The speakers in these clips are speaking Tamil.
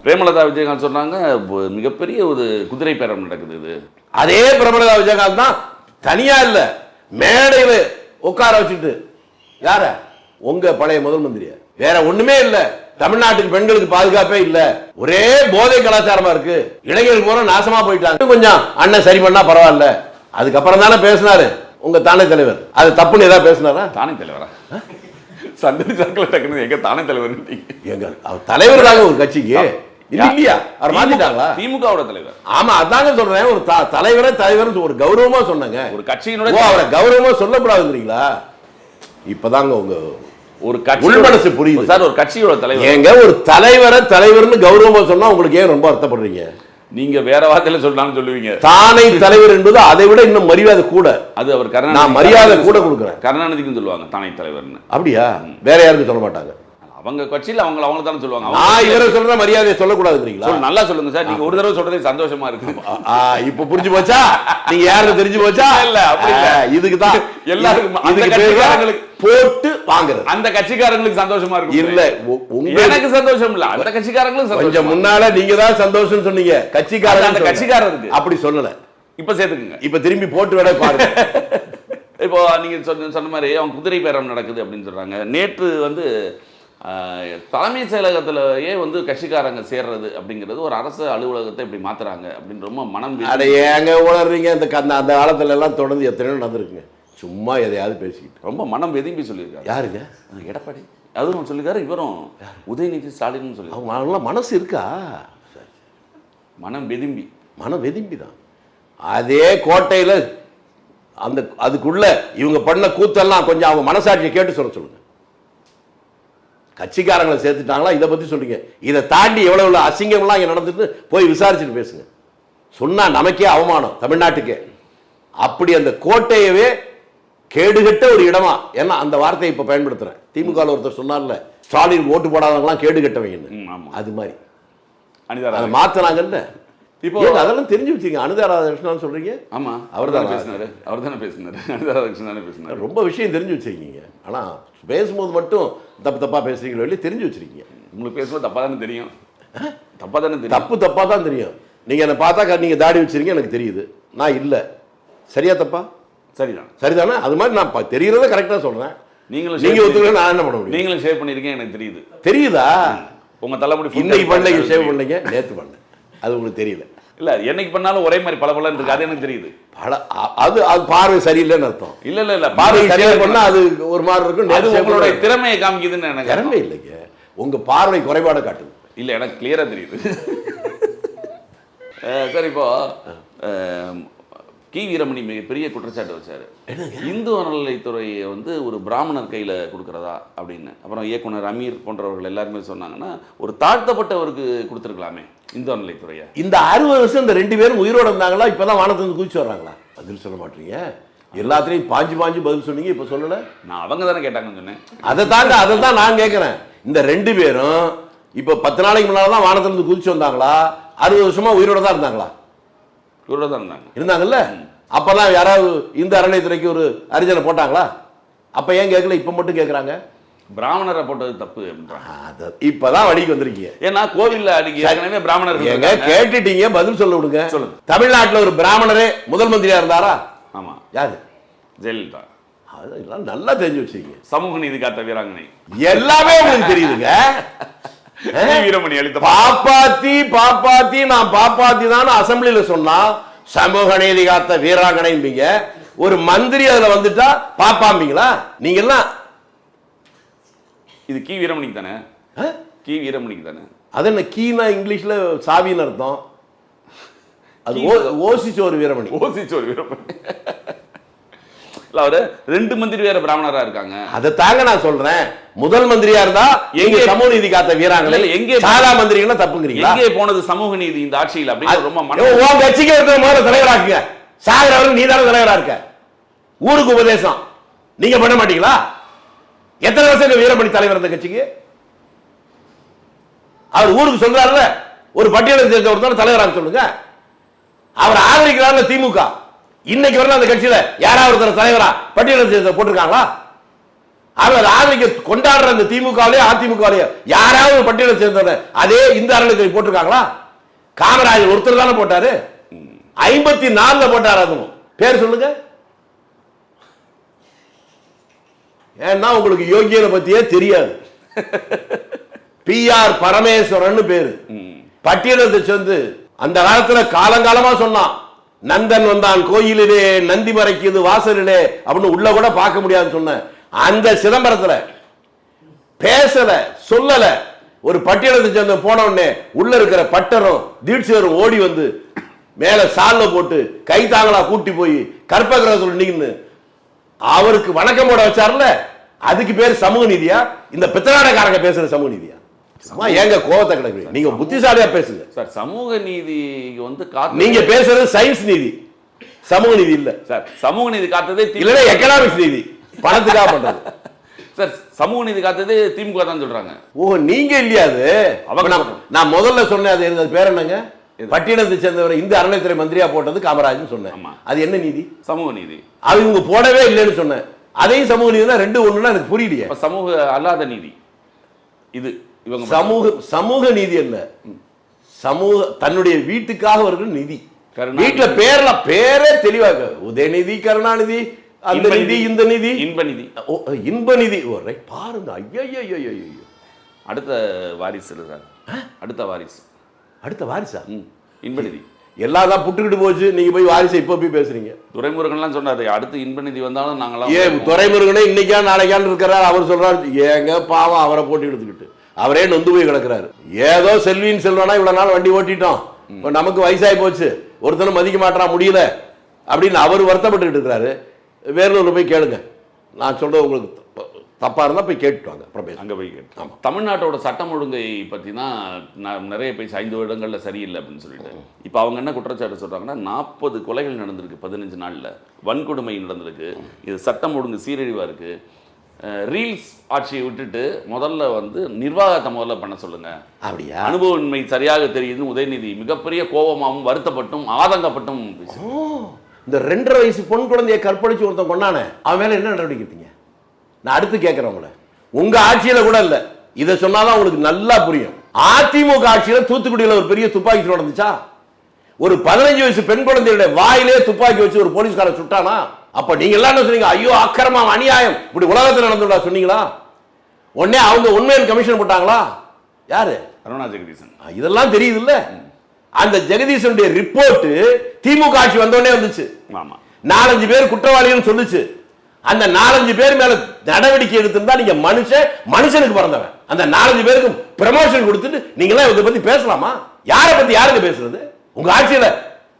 பிரேமலதா விஜயகாந்த் சொன்னாங்க மிகப்பெரிய ஒரு குதிரை பேரம் நடக்குது. இது அதே பிரேமலதா விஜயகாந்த் தான் தனியா இல்ல மேடையில் உட்கார வச்சுட்டு யார உங்க பழைய முதல் மந்திரிய வேற ஒண்ணுமே இல்ல. தமிழ்நாட்டுக்கு பெண்களுக்கு பாதுகாப்பே இல்ல, ஒரே போதை கலாச்சாரமா இருக்கு, இளைஞர்கள் போற நாசமா போயிட்டாங்க, கொஞ்சம் அண்ணன் சரி பண்ணா பரவாயில்ல. அதுக்கப்புறம் தானே பேசினாரு உங்க தானே தலைவர். அது தப்புன்னு ஏதாவது பேசினாரா? தானே தலைவரா சந்தடி சர்க்கிள் டக்குனு எங்க தானே தலைவர் எங்க அவர் தலைவர் தாங்க ஒரு கட்சிக்கு இல்லையா? அவர் மாத்திட்டாங்களா? திமுகவோட தலைவர். ஆமா அதாங்க சொல்றேன், ஒரு தலைவர் ஒரு கௌரவமா சொன்னாங்க. ஒரு கட்சியினுடைய அவரை கௌரவமா சொல்லக்கூடாதுங்கிறீங்களா? இப்பதாங்க உங்க ஒரு கட்சி உள்மனசு புரியுது சார். ஒரு கட்சியோட தலைவர் ஏங்க ஒரு தலைவர்னு கௌரவமா சொன்னா உங்களுக்கு ஏன் ரொம்ப அர்த்தப்படுறீங்க? நீங்க வேற வார்த்தையில சொல்லலாம்னு சொல்லுவீங்க. தானை தலைவர் என்பது அதை விட இன்னும் மரியாதை கூட. அது அவர் கருணாநிதி, நான் மரியாதை கூட கொடுக்குறேன். கருணாநிதிக்கும் சொல்லுவாங்க தானை தலைவர்னு. அப்படியா? வேற யாருக்கும் சொல்ல மாட்டாங்க. அவங்க கட்சியில் அவங்க தானே சொல்லுவாங்க. இவரை சொல்ற மரியாதையை சொல்லக்கூடாதுங்களா? நல்லா சொல்லுங்க சார். நீங்க ஒரு தடவை சொல்றதே சந்தோஷமா இருக்கு. இப்ப புரிஞ்சு போச்சா? நீங்க யாருக்கு தெரிஞ்சு போச்சா? இல்ல அப்படி இல்ல, இதுக்கு தான் எல்லாருக்கும் அந்த கட்சிக்காரங்களுக்கு போட்டு வாங்குறது. அந்த கட்சிக்காரங்களுக்கு சந்தோஷமா இருக்கு. இல்ல எனக்கு சந்தோஷம் இல்ல, அந்த கட்சிக்காரங்களுக்கு கொஞ்சம் முன்னால நீங்க தான் சந்தோஷம் சொன்னீங்க. கட்சிக்காரங்க அந்த கட்சிக்காரருக்கு அப்படி சொல்லல. இப்ப சேர்த்துக்குங்க. இப்ப திரும்பி போட்டு விட பாருங்க. இப்போ நீங்க சொன்ன மாதிரி அவங்க குதிரை பேரம் நடக்குது அப்படின்னு சொல்றாங்க. நேற்று தலைமை செயலகத்திலேயே கட்சிக்காரங்க சேர்றது அப்படிங்கிறது ஒரு அரசு அலுவலகத்தை இப்படி மாத்துறாங்க அப்படின்னு ரொம்ப மனம் ஏங்க உணர்றீங்க. அந்த காலத்துல எல்லாம் தொடர்ந்து எத்தனையோ நடந்திருக்குங்க. சும்மா எதையாவது பேசிக்கிட்டு ரொம்ப மனம் வெதும்பி சொல்லியிருக்காரு. யாருங்க? எடப்பாடி அதுவும் சொல்லியிருக்காரு. இவரும் உதயநிதி ஸ்டாலின் சொல்லி அவங்க மனசு இருக்கா? மனம் வெதும்பி தான். அதே கோட்டையில் அதுக்குள்ள இவங்க பண்ண கூத்தெல்லாம் கொஞ்சம் அவங்க மனசாட்சியை கேட்டு சொல்லுங்க. கட்சிக்காரங்களை சேர்த்துட்டாங்களா? இதை பத்தி சொல்றீங்க. இதை தாண்டி எவ்வளவு அசிங்கம்லாம் இங்க நடந்துட்டு போய் விசாரிச்சுட்டு பேசுங்க. சொன்னா நமக்கே அவமானம் தமிழ்நாட்டுக்கே. அப்படி அந்த கோட்டையவே கேடுகட்ட ஒரு இடமா, ஏன்னா அந்த வார்த்தையை இப்ப பயன்படுத்துறேன். திமுக ஒருத்தர் சொன்னார்ல, ஸ்டாலின் ஓட்டு போடாதவங்களாம் கேடுகட்டவங்க. அது மாதிரி அதை மாத்தினாங்கல்ல. இப்போ அதெல்லாம் தெரிஞ்சு வச்சுங்க. அனிதா ராதாகிருஷ்ணன் சொல்றீங்க. ஆமா, அவர் தானே பேசினாரு. அனிதா ராதாகிருஷ்ணன் தானே பேசினாரு. ரொம்ப விஷயம் தெரிஞ்சு வச்சிருக்கீங்க. ஆனா பேசும்போது மட்டும் தப்பா பேசுறீங்களோ இல்லையா தெரிஞ்சு வச்சிருக்கீங்க. உங்களுக்கு பேசும்போது தப்பா தானே தெரியும். தப்பா தான் தெரியும். நீங்க என்ன பார்த்தா நீங்க தாடி வச்சிருக்கீங்க எனக்கு தெரியுது. நான் இல்ல. சரியா தப்பா? சரிதானே? அது மாதிரி நான் தெரியறத கரெக்டா சொல்றேன். நீங்க ஒத்துக்கல, நான் என்ன பண்ண முடியும்? நீங்களும் ஷேவ் பண்ணிருக்கீங்க எனக்கு தெரியுதா? உங்க தலைமுடி இன்னைக்கு பண்ணீங்க, ஷேவ் பண்ணீங்க, நேத்து பண்ண, அது உங்களுக்கு தெரியல. இல்ல என்னைக்கு பண்ணாலும் ஒரே மாதிரி பளபளன்னு இருக்கு. அது எனக்கு தெரியுது. அது பார்வை சரியில்லைன்னு அர்த்தம். இல்ல பார்வை சரியா பண்ணா அது ஒரு மாதிரி இருக்கும். அது உங்களுடைய திறமையை காமிக்குதுன்னு எனக்கு திறமை இல்லைங்க, உங்க பார்வை குறைபாடு காட்டுது. இல்ல எனக்கு கிளியரா தெரியுது. சரி, இப்போ கி வீரமணி மிகப்பெரிய குற்றச்சாட்டு வச்சாரு. இந்து அறநிலைத்துறையை ஒரு பிராமணர் கையில கொடுக்கறதா அப்படின்னு. அப்புறம் இயக்குனர் அமீர் போன்றவர்கள் எல்லாருமே சொன்னாங்கன்னா ஒரு தாழ்த்தப்பட்டவருக்கு கொடுத்துருக்கலாமே இந்து அறநிலைத்துறையை. இந்த 60 வருஷம் இந்த 2 பேரும் உயிரோட இருந்தாங்களா? இப்பதான் வானத்திலிருந்து குதிச்சு வர்றாங்களா? பதில் சொல்ல மாட்டீங்க. எல்லாத்திலையும் பாஞ்சு பதில் சொன்னீங்க, இப்ப சொல்லல. நான் அவங்க தானே கேட்டாங்கன்னு சொன்னேன். அதை தான் நான் கேட்கிறேன். இந்த 2 பேரும் இப்ப 10 நாளைக்கு முன்னால்தான் வானத்திலிருந்து குதிச்சு வந்தாங்களா? 60 வருஷமா உயிரோட தான் இருந்தாங்களா? இருந்தாங்கல்ல. அப்பதான் யாராவது இந்த அறநிலையத்துறைக்கு ஒரு அரிஜனை போட்டாங்களா? அப்ப ஏன் கேட்கல, இப்ப மட்டும் கேட்கறாங்க? பிராமணரை போட்டது தப்பு. இப்பதான் வழிக்கு வந்திருக்கீங்க. ஏன்னா கோவில்ல ஏற்கனவே பிராமணர்கள் கேட்டுட்டீங்க, பதில் சொல்ல விடுங்க. சொல்லுங்க. தமிழ்நாட்டில் ஒரு பிராமணரே முதல் மந்திரியா இருந்தாரா? ஆமா. யாரு? ஜெயலலிதா. அதெல்லாம் நல்லா தெரிஞ்சு வச்சிருக்கீங்க. சமூக நீதி காத்த வீராங்கனை எல்லாமே உங்களுக்கு தெரியுதுங்க. வீரமணி அளித்த பாப்பாத்தி நான் பாப்பாத்தி தான் அசம்பிளியில சொன்னா சமூக நீதி காத்த வீராங்கனைம்பீங்க. ஒரு மந்திரி அதுல வந்துட்டா பாப்பாம்பீங்களா? நீங்க எல்லாம் இது கி வீரமணிக்கு தானே. கி வீரமணிக்கு தானே. அது என்ன கீனா இங்கிலீஷ்ல சாவின்னு அர்த்தம். அது ஓசிச்சோர் வீரமணி. அவரு 2 மந்திரி வேற பிராமணரா இருக்காங்க. அதை தாங்க நான் சொல்றேன். முதல் மந்திரியா இருந்தா எங்க சமூக நீதி காத்த வீராங்கனை, எங்க சாதா மந்திரிகளா தப்புங்கிறீங்களா? எங்கே போனது சமூக நீதி இந்த ஆட்சியில்? அப்படின்னு ரொம்ப உன் கட்சிக்கு இருக்கிற முதல்ல தலைவராக்குங்க. சாகரவர்கள் நீ தானே தலைவரா இருக்க. ஊருக்கு உபதேசம் நீங்க பண்ண மாட்டீங்களா? எத்தனை வருஷம் வீரமணி தலைவர் இந்த கட்சிக்கு? அவர் ஊருக்கு சொல்றாருல, ஒரு பட்டியலை சேர்ந்த ஒருத்தர் தலைவராக சொல்லுங்க. அவர் ஆதரிக்கிறார்ல திமுக. இன்னைக்கு வரல அந்த கட்சியில யாராவது ஒருத்தர் தலைவரா பட்டியலை சேர்ந்த போட்டிருக்காங்களா? அவர் ஆதரிக்க கொண்டாடுற அந்த திமுகவிலேயே அதிமுகவிலேயே யாராவது பட்டியலை சேர்ந்தவங்க அதே இந்த அறநிலையத்துறை போட்டிருக்காங்களா? காமராஜர் ஒருத்தர் தானே போட்டாரு, 54 போட்டாரு. அதுவும் பேர் சொல்லுங்க. ஏன்னா உங்களுக்கு யோகியனை பத்தியே தெரியாது. PR பரமேஸ்வரன் பேரு, பட்டியலத்தை சேர்ந்து அந்த காலத்துல காலங்காலமா சொன்னான். நந்தன் வந்தான் கோயிலிலே, நந்தி மறைக்குது வாசலிலே அப்படின்னு உள்ள கூட பார்க்க முடியாதுன்னு சொன்ன அந்த சிதம்பரத்துல பேசல, சொல்லல. ஒரு பட்டியலத்தை சேர்ந்த போன உடனே உள்ள இருக்கிற பட்டரும் தீட்சிதரும் ஓடி வந்து மேல சால்ல போட்டு கை தாங்களா கூட்டி போய் கற்பகிரகத்தில் நின்னு அவருக்கு வணக்கம் போட வச்சார்ல, அதுக்கு பேர் சமூக நீதியா? இந்த பித்தநாடகாரங்க பேசுற சமூக நீதியா? ஏங்க கோவத்தை கிடக்கு, நீங்க புத்திசாலியா பேசுங்க சார். சமூக நீதி வந்து நீங்க பேசுறது சயின்ஸ் நீதி, சமூக நீதி இல்ல சார். சமூக நீதி காத்ததே இல்ல எக்கனாமிக்ஸ் நீதி, பணத்துக்காக பண்றது சார். சமூக நீதி காத்ததே திமுக தான் சொல்றாங்க. ஓ நீங்க இல்லையா? அது நான் முதல்ல சொன்னேன். அது பேர் என்னங்க? பட்டியலத்தை சேர்ந்தவர் இந்த அறநிலையத்துறை மந்திரியா போட்டது காமராஜ் சொன்னேன். அது என்ன நீதி? சமூக நீதி. அது இவங்க போடவே இல்லைன்னு சொன்னேன். அதையும் சமூக நீதினா ரெண்டு ஒண்ணுன்னா எனக்கு புரியலையே. சமூக அல்லாத நீதி இது. இவங்க சமூக நீதி அல்ல, சமூக தன்னுடைய வீட்டுக்காக வருகிற நிதி. வீட்டுல பேரே தெளிவாக உதயநிதி, கருணாநிதி, அந்த நிதி, இந்த நிதி, இன்ப நிதி. இன்ப நிதி பாருங்க. ஐயோ அடுத்த வாரிசு சார். அடுத்த வாரிசா? இன்ப நிதி எல்லாம் தான் புட்டுக்கிட்டு போச்சு. நீங்க போய் வாரிசை இப்ப போய் பேசுறீங்க. துரைமுருகன்லாம் சொன்னாரு அடுத்து இன்ப நிதி வந்தாலும் நாங்களாம். துரைமுருகனே இன்னைக்கா நாளைக்கான்னு இருக்கிறார். அவர் சொல்றாரு ஏங்க பாவம், அவரை போட்டு எடுத்துக்கிட்டு அவரே நொந்து போய் கிடக்குறாரு. ஏதோ செல்வின்னு செல்வானா இவ்வளவு நாள் வண்டி ஓட்டிட்டோம், இப்ப நமக்கு வயசாகி போச்சு, ஒருத்தனும் மதிக்க மாட்டா முடியல அப்படின்னு அவர் வருத்தப்பட்டு இருக்கிறாரு. வேறொரு போய் கேளுங்க. நான் சொல்றது உங்களுக்கு தப்பா இருந்தா போய் கேட்டுவாங்க. அங்க போய் கேட்டு. ஆமா, தமிழ்நாட்டோட சட்டம் ஒழுங்கை பத்தி தான் நான் நிறைய பேசி 5 வருடங்கள்ல சரியில்லை அப்படின்னு சொல்லிட்டு. இப்ப அவங்க என்ன குற்றச்சாட்டு சொல்றாங்கன்னா 40 கொலைகள் நடந்திருக்கு 15 நாள்ல, வன்கொடுமை நடந்திருக்கு, இது சட்டம் ஒழுங்கு சீரழிவா இருக்கு. ரீல்ஸ் ஆட்சியை விட்டுட்டு முதல்ல வந்து நிர்வாகத்தை முதல்ல பண்ண சொல்லுங்க. அப்படியா? அனுபவன்மை சரியாக தெரியுது உதயநிதி மிகப்பெரிய கோபமாகவும் வருத்தப்பட்டும் ஆதங்கப்பட்டும். இந்த 2.5 வயசு பொன் குழந்தையை கற்பழிச்சு ஒருத்தன் கொண்டானே, அவன் மேல என்ன நடவடிக்கை எடுத்தீங்க? நான் அடுத்து கேட்கிறேன் உங்களை. உங்க ஆட்சியில கூட இல்ல, இதை சொன்னாதான் உங்களுக்கு நல்லா புரியும். அதிமுக ஆட்சியில தூத்துக்குடியில ஒரு பெரிய துப்பாக்கி நடந்துச்சா? ஒரு 15 வயசு பெண் குழந்தையுடைய வாயிலே துப்பாக்கி வச்சு ஒரு போலீஸ்காரன் சுட்டானா? அப்ப நீங்க எல்லாம் என்ன சொன்னீங்க? ஐயோ அக்கிரமம், அநியாயம், இப்படி உலகத்தில் நடந்துடா சொன்னீங்களா? உடனே அவங்க உண்மையான கமிஷன் போட்டாங்களா? யாரு? அருணா ஜெகதீசன். இதெல்லாம் தெரியுது இல்ல? அந்த ஜெகதீசனுடைய ரிப்போர்ட் திமுக ஆட்சி வந்தோடனே வந்துச்சு. ஆமா, 4-5 பேர் குற்றவாளிகள் சொல்லுச்சு. அந்த 4-5 பேர் மேல நடவடிக்கை எடுத்திருந்தா நீங்க மனுஷனுக்கு பிறந்தவன். அந்த 4-5 பேருக்கு ப்ரமோஷன் கொடுத்துட்டு நீங்க எல்லாம் இதை பத்தி பேசலாமா? யாரை பத்தி யாருங்க பேசுறது? உங்க ஆட்சியில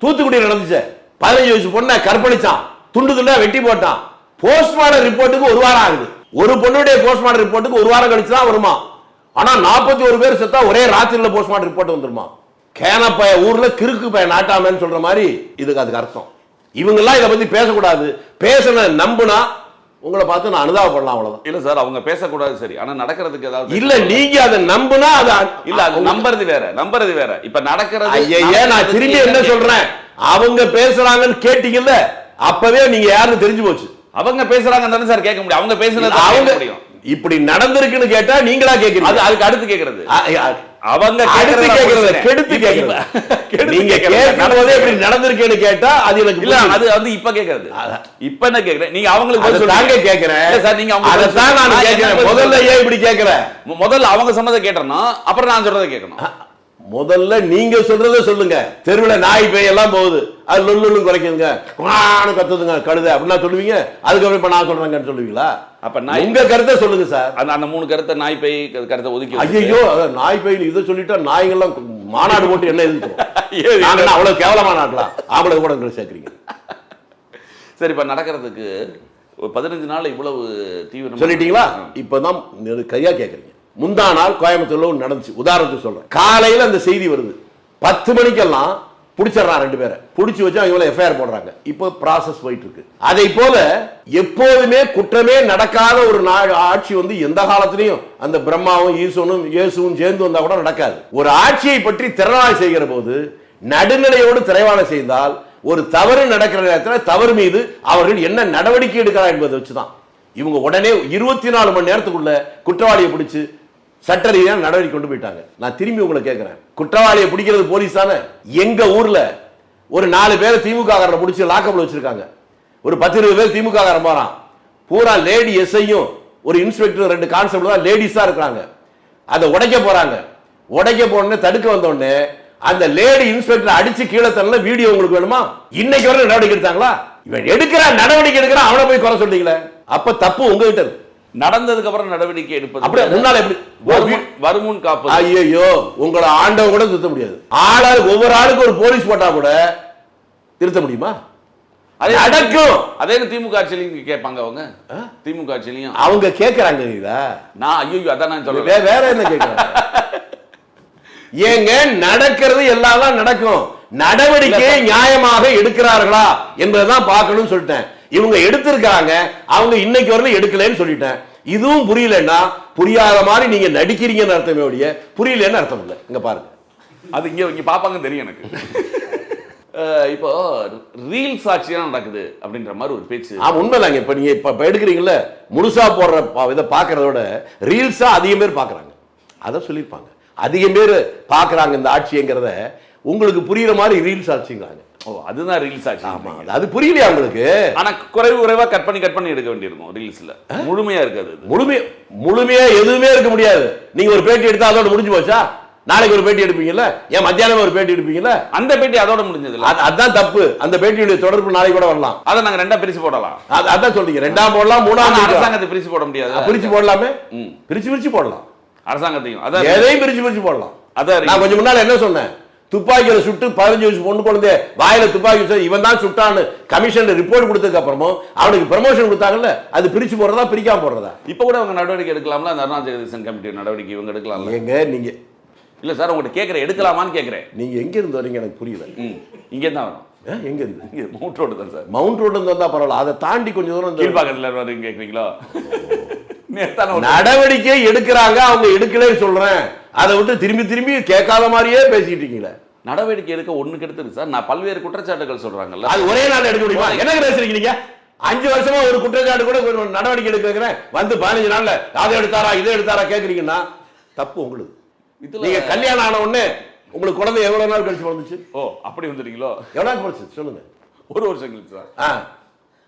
தூத்துக்குடியில் நடந்துச்சு, 15 வயசு பொண்ணை கற்பழிச்சான், துண்டு துண்டா வெட்டி போட்டான். போஸ்ட்மார்டம் ரிப்போர்ட்டுக்கு 1 வாரம் ஆகுது. ஒரு பொண்ணுடைய போஸ்ட்மார்டம் ரிப்போர்ட்டுக்கு 1 வாரம் கழிச்சு தான் வருமா? ஆனா 41 பேர் செத்தா ஒரே ராத்திரில போஸ்ட்மார்டம் ரிப்போர்ட் வந்துருமா? கேனப்பய ஊர்ல கிறுக்கு பய நாட்டாமன்னு சொல்ற மாதிரி அதுக்கு அர்த்தம். இவங்க எல்லாம் இதை பத்தி பேசக்கூடாது. பேசல நம்புனா உங்களை பார்த்து நான் அனுதாபப்படலாம், அவ்வளவுதான். இல்ல சார், அவங்க பேசக்கூடாது சரி, ஆனா நடக்கிறதுக்கு ஏதாவது இல்ல. நீங்க அதை நம்புனா அது இல்ல, அது நம்புறது வேற. இப்ப நடக்கிறது. ஐயா, நான் திரும்பி என்ன சொல்றேன், அவங்க பேசுறாங்கன்னு கேட்டீங்கல்ல, அப்பவே நீங்க யாருன்னு தெரிஞ்சு போச்சு. அவங்க பேசுறாங்கன்னு தானே சார் கேட்க முடியும். அவங்க பேசுறது அவங்க இப்படி நடந்திருக்குன்னு கேட்டா நீங்களா கேக்குறீங்க. அதுக்கு அடுத்து கேக்குறது அவங்க அடுத்து கேக்குறது கெடுத்து கேக்குறது. நீங்க கேட்கும்போதே இப்படி நடந்திருக்கேன்னு கேட்டா அது எனக்கு இல்ல. அது வந்து இப்ப கேக்குறது. இப்ப என்ன கேக்குறேன், நீங்க அவங்களுக்கு தாங்க கேக்குறேன். இல்ல சார், நீங்க அவங்க அதான் நான் கேக்குறேன். முதல்ல ஏன் இப்படி கேக்குறேன்? முதல்ல அவங்க சொன்னதை கேட்டணும், அப்புறம் நான் சொல்றதை கேட்கணும். முதல்ல நீங்க சொல்றத சொல்லுங்க. தெருவில் நாய் பேய் எல்லாம் போகுது, அது லொல்லு குறைக்குதுங்க, கத்துதுங்க கழுத அப்படின்னா சொல்லுவீங்க. அதுக்கப்புறம் இப்ப நான் சொல்றேங்கன்னு சொல்லுவீங்களா? அப்ப உங்க கருத்தை சொல்லுங்க சார். அந்த 3 கருத்தை நாய் பேய் கருத்தை ஒதுக்கி. ஐயோ, நாய் பேய் இதை சொல்லிட்டா நாய்கள்லாம் மாநாடு போட்டு என்ன எதிர்க்கும்? அவ்வளவு கேவலமான நாட்டா ஆம்பளை கூட சேர்க்கிறீங்க. சரி, இப்ப நடக்கிறதுக்கு 15 நாள் இவ்வளவு தீவிரம் சொல்லிட்டீங்களா? இப்பதான் கையா கேக்குறீங்க. முந்தா நாள் கோயம்புத்தூர்ல ஒன்று நடந்துச்சு. உதாரணத்துக்கு சொல்றேன். காலையில அந்த செய்தி வருது, 10 மணிக்கெல்லாம் பிடிச்சிடறான் 2 பேரை. பிடிச்சி வச்சு அவங்க எஃப்ஐஆர் போடுறாங்க. இப்போ ப்ராசஸ் போயிட்டு இருக்கு. அதை போல எப்போதுமே குற்றமே நடக்காத ஒரு ஆட்சி வந்து எந்த காலத்திலையும் அந்த பிரம்மாவும் ஈசனும் இயேசுவும் சேர்ந்து வந்தா கூட நடக்காது. ஒரு ஆட்சியை பற்றி திறனாய் செய்கிற போது நடுநிலையோடு திரைவாணை செய்தால் ஒரு தவறு நடக்கிற நேரத்தில் தவறு மீது அவர்கள் என்ன நடவடிக்கை எடுக்கிறார் என்பதை வச்சுதான். இவங்க உடனே 24 மணி நேரத்துக்குள்ள குற்றவாளியை பிடிச்சு சட்ட ரீதியான நடவடிக்கை கொண்டு போயிட்டாங்க. நான் திரும்பி உங்களை கேட்கிறேன், குற்றவாளியை பிடிக்கிறது போலீஸ் தானே? எங்க ஊர்ல ஒரு 4 பேரை திமுக காரரை பிடிச்சி லாக்கப்ல வச்சிருக்காங்க. ஒரு 10-20 பேர் திமுக காரன் போறான். பூரா லேடி எஸ்ஐயும் ஒரு இன்ஸ்பெக்டர் 2 கான்ஸ்டபிள் தான் லேடிஸா இருக்காங்க. அதை உடைக்க போறாங்க. உடைக்க போன தடுக்க வந்த உடனே அந்த லேடி இன்ஸ்பெக்டர் அடிச்சு கீழே தள்ள வீடியோ உங்களுக்கு வேணுமா? இன்னைக்கு வரை நடவடிக்கை எடுத்தாங்களா? இவன் எடுக்கிற நடவடிக்கை எடுக்கிற அவனை போய் குறை சொல்றீங்களே, அப்ப தப்பு உங்ககிட்ட இருக்கு. நடந்ததுக்கு அப்புறம் நடவடிக்கை எடுப்பது அப்படியே முன்னால எப்படி வருமுன் காப்பது? ஐயோ, உங்களை ஆண்டவன் கூட திருத்த முடியாது. ஒவ்வொரு ஆளுக்கு ஒரு போலீஸ் போட்டா கூட திருத்த முடியுமா? அது அடக்கும். அதே திமுக ஆட்சியிலையும் கேட்பாங்க அவங்க. திமுக ஆட்சியிலையும் அவங்க கேட்கறாங்க. நான் ஐயோ அதான் நான் சொல்றேன். வேற என்ன கேட்கறாங்க? ஏங்க நடக்கிறது எல்லாம் நடக்கும். நடவடிக்கையை நியாயமாக எடுக்கிறார்களா என்பதுதான் பார்க்கணும்னு சொல்லிட்டேன். இவங்க எடுத்திருக்காங்க, அவங்க இன்னைக்கு வரல எடுக்கலன்னு சொல்லிட்டேன். இதுவும் புரியலன்னா புரியாத மாதிரி நீங்க நடிக்கிறீங்கன்னு அர்த்தமே ஒழிய புரியலன்னு அர்த்தம் இல்லை. இங்க பாருங்க, அது இங்க பாப்பாங்க தெரியும் எனக்கு. இப்போ ரீல் சாட்சியா நடக்குது அப்படின்ற மாதிரி ஒரு பேச்சு. உண்மைதாங்க. இப்ப நீங்க இப்ப எடுக்கிறீங்கல்ல, முழுசா போடுற இதை பாக்குறதோட ரீல்ஸா அதிகம் பேர் பாக்குறாங்க. அதை சொல்லியிருப்பாங்க, அதிகம் பேர் பாக்குறாங்க இந்த ஆட்சிங்கிறத உங்களுக்கு புரியுற மாதிரி ரீல்ஸ் ஆட்சிங்கிறாங்க. ஓ, அதுதான் ரீல்ஸ் ஆட்சி. ஆமா, அது புரியலையா உங்களுக்கு? ஆனா குறைவா கட் பண்ணி எடுக்க வேண்டியிருக்கும். ரீல்ஸ்ல முழுமையா இருக்காது. முழுமையா எதுவுமே இருக்க முடியாது. நீங்க ஒரு பேட்டி எடுத்தா அதோட முடிஞ்சு போச்சா? நாளைக்கு ஒரு பேட்டி எடுப்பீங்கல்ல, ஏன் மத்தியானம் ஒரு பேட்டி எடுப்பீங்கல்ல, அந்த பேட்டி அதோட முடிஞ்சது. அதான் தப்பு. அந்த பேட்டியுடைய தொடர்பு நாளைக்கு கூட வரலாம். அதை நாங்க 2ஆ பிரிச்சு போடலாம். அதான் சொல்றீங்க, 2ஆம் போடலாம், 3ஆம் அரசாங்கத்தை பிரிச்சு போட முடியாது. பிரிச்சு போடலாமே, பிரிச்சு போடலாம். அரசாங்கத்தையும் அதான் எதையும் பிரிச்சு போடலாம். அதான் நான் கொஞ்சம் முன்னால என்ன சொன்னேன், துப்பாக்கியில சுட்டு 15 வயசு பொண்ணு குழந்தை வாயில துப்பாக்கி இவன் தான் சுட்டான்னு கமிஷன் ரிப்போர்ட் கொடுத்ததுக்கு அப்புறமும் அவனுக்கு ப்ரமோஷன் கொடுத்தாங்கல்ல, அது பிரிச்சு போடுறதா பிரிக்காம போடுறதா? இப்ப கூட அவங்க நடவடிக்கை எடுக்கலாம்ல, அந்த அருணா ஜெகதீசன் கமிட்டி நடவடிக்கை இவங்க எடுக்கலாம். எங்க நீங்க இல்ல சார், உங்கள்கிட்ட கேட்குறேன், எடுக்கலாமான்னு கேட்குறேன். நீங்க எங்க இருந்து வரீங்க எனக்கு புரியல. இங்கே தான் வரும். எங்க இருந்து? இங்கே மவுண்ட் ரோடு தான் சார். மவுண்ட் ரோடு இருந்து வந்தா பரவாயில்ல, அதை தாண்டி கொஞ்சம் தூரம் கீழ்பாக்கத்தில் வரீங்க கேட்குறீங்களா? நடவடிக்கை எடுக்கிறாங்க, அவங்க எடுக்கலன்னு சொல்றேன். அதை விட்டு திரும்பி கேட்காத மாதிரியே பேசிட்டு இருக்கீங்களே. நடவடிக்கை எடுக்க ஒண்ணுக்கு எடுத்துருக்கு சார். நான் பல்வேறு குற்றச்சாட்டுகள் சொல்றாங்கல்ல, அது ஒரே நாள் எடுக்க முடியுமா? என்ன பேசுறீங்க? 5 வருஷமா ஒரு குற்றச்சாட்டு கூட நடவடிக்கை எடுக்கிறேன், வந்து 15 நாள்ல அதை எடுத்தாரா இதை எடுத்தாரா கேட்கறீங்கன்னா தப்பு உங்களுக்கு. நீங்க கல்யாணம் ஆன உடனே உங்களுக்கு குழந்தை எவ்வளவு நாள் கழிச்சு வந்துச்சு? ஓ, அப்படி வந்துட்டீங்களோ? எவ்வளவு கழிச்சு சொல்லுங்க? 1 வருஷம் கழிச்சு சார்.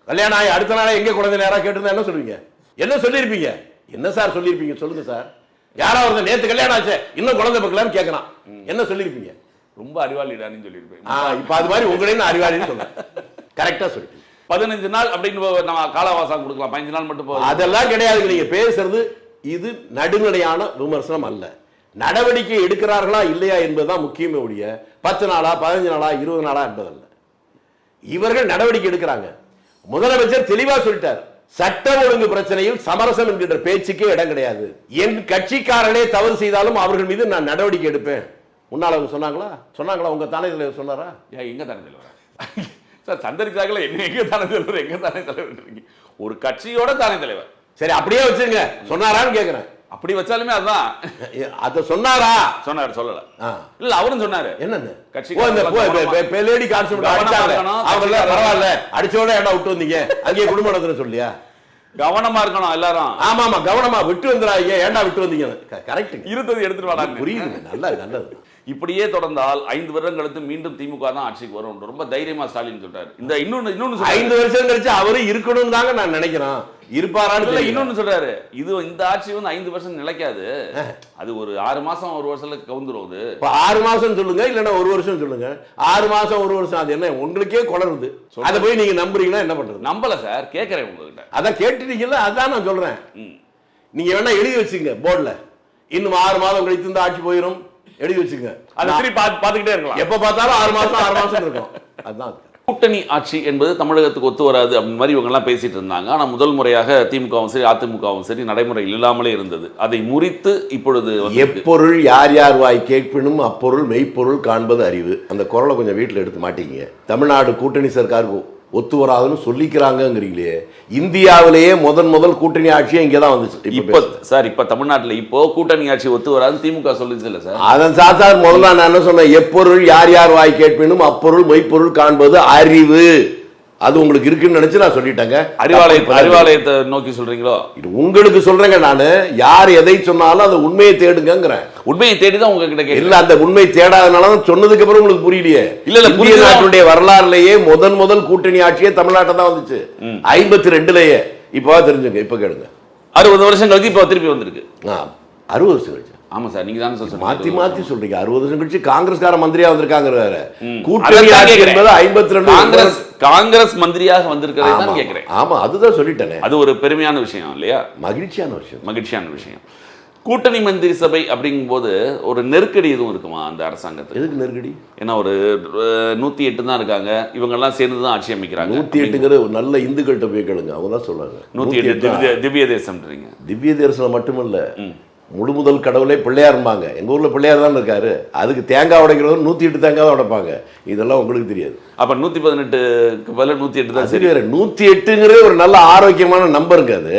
கல்யாணம் ஆகி அடுத்த நாளே எங்க குழந்தை நேரா கேட்டிருந்தா என்ன சொல்லுவீங்க? என்ன சொல்லியிருப்பீங்க? என்ன சார் சொல்லியிருப்பீங்க சொல்லுங்க சார். யாராவது நேத்து கல்யாணம் ஆச்சு இன்னும் குழந்தை பார்க்கலான்னு கேட்கறான், என்ன சொல்லியிருப்பீங்க? ரொம்ப அறிவாளிடான்னு சொல்லியிருப்பேன். இப்ப அது மாதிரி உங்களையும் அறிவாளின்னு சொல்ல கரெக்டா சொல்லிட்டு 15 நாள் அப்படின்னு நம்ம காலவாசம் கொடுக்கலாம், 15 நாள் மட்டும் போதும். அதெல்லாம் கிடையாது. நீங்க பேசுறது இது நடுநிலையான விமர்சனம் அல்ல. நடவடிக்கை எடுக்கிறார்களா இல்லையா என்பதுதான் முக்கியமே ஒழிய 10 நாளா 15 நாளா 20 நாளா என்பதல்ல. இவர்கள் நடவடிக்கை எடுக்கிறாங்க. முதலமைச்சர் தெளிவா சொல்லிட்டார், சட்டம் ஒழுங்கு பிரச்சனையில் சமரசம் என்கின்ற பேச்சுக்கே இடம் கிடையாது. என் கட்சிக்காரனே தவறு செய்தாலும் அவர்கள் மீது நான் நடவடிக்கை எடுப்பேன். முன்னால அவங்க சொன்னாங்களா? உங்க தானே தலைவர் சொன்னாரா? எங்க தானே தலைவர் சார் சந்தரிச்சாங்களா? என்ன எங்க தானே தலைவர், எங்க தானே தலைவர்? ஒரு கட்சியோட தானே தலைவர். சரி, அப்படியே வச்சுங்க. சொன்னாரான்னு கேக்குறேன். அப்படி வச்சாலுமே அதான் அத சொன்னாரா? சொன்னாரு, சொல்லல. இல்ல அவரும் சொன்னாரு. என்னன்னு? கட்சி லேடி கான்ஸ்டபிள் அவங்க பரவாயில்ல அடிச்சோட ஏடா விட்டு வந்தீங்க, அங்கேயே குடும்பம் நடத்துற சொல்லியா? கவனமா இருக்கணும் எல்லாரும். ஆமா கவனமா விட்டு வந்துடாதீங்க, ஏன்டா விட்டு வந்தீங்க? கரெக்ட். இருந்தது எடுத்துட்டு வாடா. புரியுது, நல்லது. இப்படியே தொடர்ந்தால் 5 வருடம் கழித்து மீண்டும் திமுக தான் ஆட்சிக்கு வரும். ரொம்ப தைரியமா ஸ்டாலின் சொல்றாரு. இந்த இன்னொன்னு 5 வருஷம் கழிச்சு அவரு இருக்கணும் தாங்க நான் நினைக்கிறேன். இருப்பாரான்னு இன்னொன்னு சொல்றாரு, இது இந்த ஆட்சி வந்து 5 வருஷம் நிலைக்காது, அது ஒரு 6 மாசம் 1 வருஷத்துல கவுந்துரும். இப்ப 6 மாசம் சொல்லுங்க, இல்லன்னா 1 வருஷம் சொல்லுங்க. 6 மாசம் 1 வருஷம் அது என்ன உங்களுக்கே குளருது? அதை போய் நீங்க நம்புறீங்கன்னா என்ன பண்றது? நம்பல சார், கேட்கறேன் உங்ககிட்ட. அதான் கேட்டுட்டீங்கல்ல, அதான் நான் சொல்றேன். நீங்க வேணா எழுதி வச்சுங்க போர்டுல, இன்னும் 6 மாதம் கழித்து இந்த ஆட்சி போயிடும் எழுதி வச்சுங்க. அதை திருப்பி பாத்துக்கிட்டே இருக்கலாம். எப்ப பார்த்தாலும் 6 மாசம் இருக்கும். அதுதான் கூட்டணி ஆட்சி என்பது தமிழகத்துக்கு ஒத்து வராது அப்படின்னு மாதிரி இவங்க எல்லாம் பேசிட்டு இருந்தாங்க. ஆனா முதல் முறையாக திமுகவும் சரி அதிமுகவும் சரி நடைமுறையில் இல்லாமலே இருந்தது. அதை முறித்து இப்பொழுது எப்பொருள் யார் யார் வாய் கேட்பினும் அப்பொருள் மெய்ப்பொருள் காண்பது அறிவு. அந்த குரலை கொஞ்சம் வீட்டில் எடுத்து மாட்டீங்க. தமிழ்நாடு கூட்டணி சர்க்காருக்கு ஒத்து வராதுன்னு சொல்லிக்கிறாங்கிறீங்களே. இந்தியாவிலேயே முதல் கூட்டணி ஆட்சியே இங்கதான் வந்துச்சு. இப்ப சார் இப்ப தமிழ்நாட்டில் இப்போ கூட்டணி ஆட்சி ஒத்து வராது திமுக சொல்லுச்சு இல்ல சார்? அதன் சார் முதல்ல நான் என்ன சொன்னேன், எப்பொருள் யார் யார் வாய் கேட்பினும் அப்பொருள் மெய்ப்பொருள் காண்பது அறிவு. அது உங்களுக்கு இருக்குன்னு நினைச்சு நான் சொல்லிட்டேங்க. அறிவாலயத்தை நோக்கி சொல்றீங்களோ? இது உங்களுக்கு சொல்றேங்க. நானு யார் எதை சொன்னாலும் அந்த உண்மையை தேடுங்கிறேன். உண்மையை தேடிதான் உங்ககிட்ட கேட்க. இல்ல, அந்த உண்மை தேடாதனாலதான் சொன்னதுக்கு அப்புறம் உங்களுக்கு புரியலையே. இல்ல இந்திய நாட்டுடைய வரலாறுலயே முதல் கூட்டணி ஆட்சியே தமிழ்நாட்டை தான் வந்துச்சு. 52லயே. இப்ப தெரிஞ்சுங்க, இப்ப கேளுங்க. 60 வருஷம் கழிச்சு இப்ப திருப்பி வந்திருக்கு. 60 வருஷம் கழிச்சு. ஆமா சார், நீங்க தானே சொல்றீங்க. மாத்தி சொல்றீங்க. 60 வருஷம் கழிச்சு காங்கிரஸ்கார மந்திரியா வந்திருக்காங்க. வேற கூட்டணி ஆட்சி என்பது 52 காங்கிரஸ் மந்திரியாக வந்திருக்கிறதை தான் கேட்கிறேன். ஆமா, அதுதான் சொல்லிட்டேனே. அது ஒரு பெருமையான விஷயம் இல்லையா? மகிழ்ச்சியான விஷயம். கூட்டணி மந்திரி சபை அப்படிங்கும் போது ஒரு நெருக்கடி எதுவும் இருக்குமா அந்த அரசாங்கத்துக்கு? எதுக்கு நெருக்கடி? ஏன்னா ஒரு 108 தான் இருக்காங்க, இவங்க எல்லாம் சேர்ந்து தான் ஆட்சி அமைக்கிறாங்க. 108ங்கிற ஒரு நல்ல இந்துக்கள்கிட்ட போய் கேளுங்க, அவங்க தான் சொல்றாங்க. 108 திவ்ய தேசம். திவ்ய தேசம் மட்டுமல்ல, முழு முதல் கடவுளே பிள்ளையார்பாங்க. எங்க ஊர்ல பிள்ளையார் தான் இருக்காரு. அதுக்கு தேங்காய் உடைக்கிறவங்க 108 தேங்காய் உடைப்பாங்க. இதெல்லாம் உங்களுக்கு தெரியாது. அப்ப 118க்கு பதில் 108 தான் சரி. 108ங்கிறது ஒரு நல்ல ஆரோக்கியமான நம்பருங்க. அது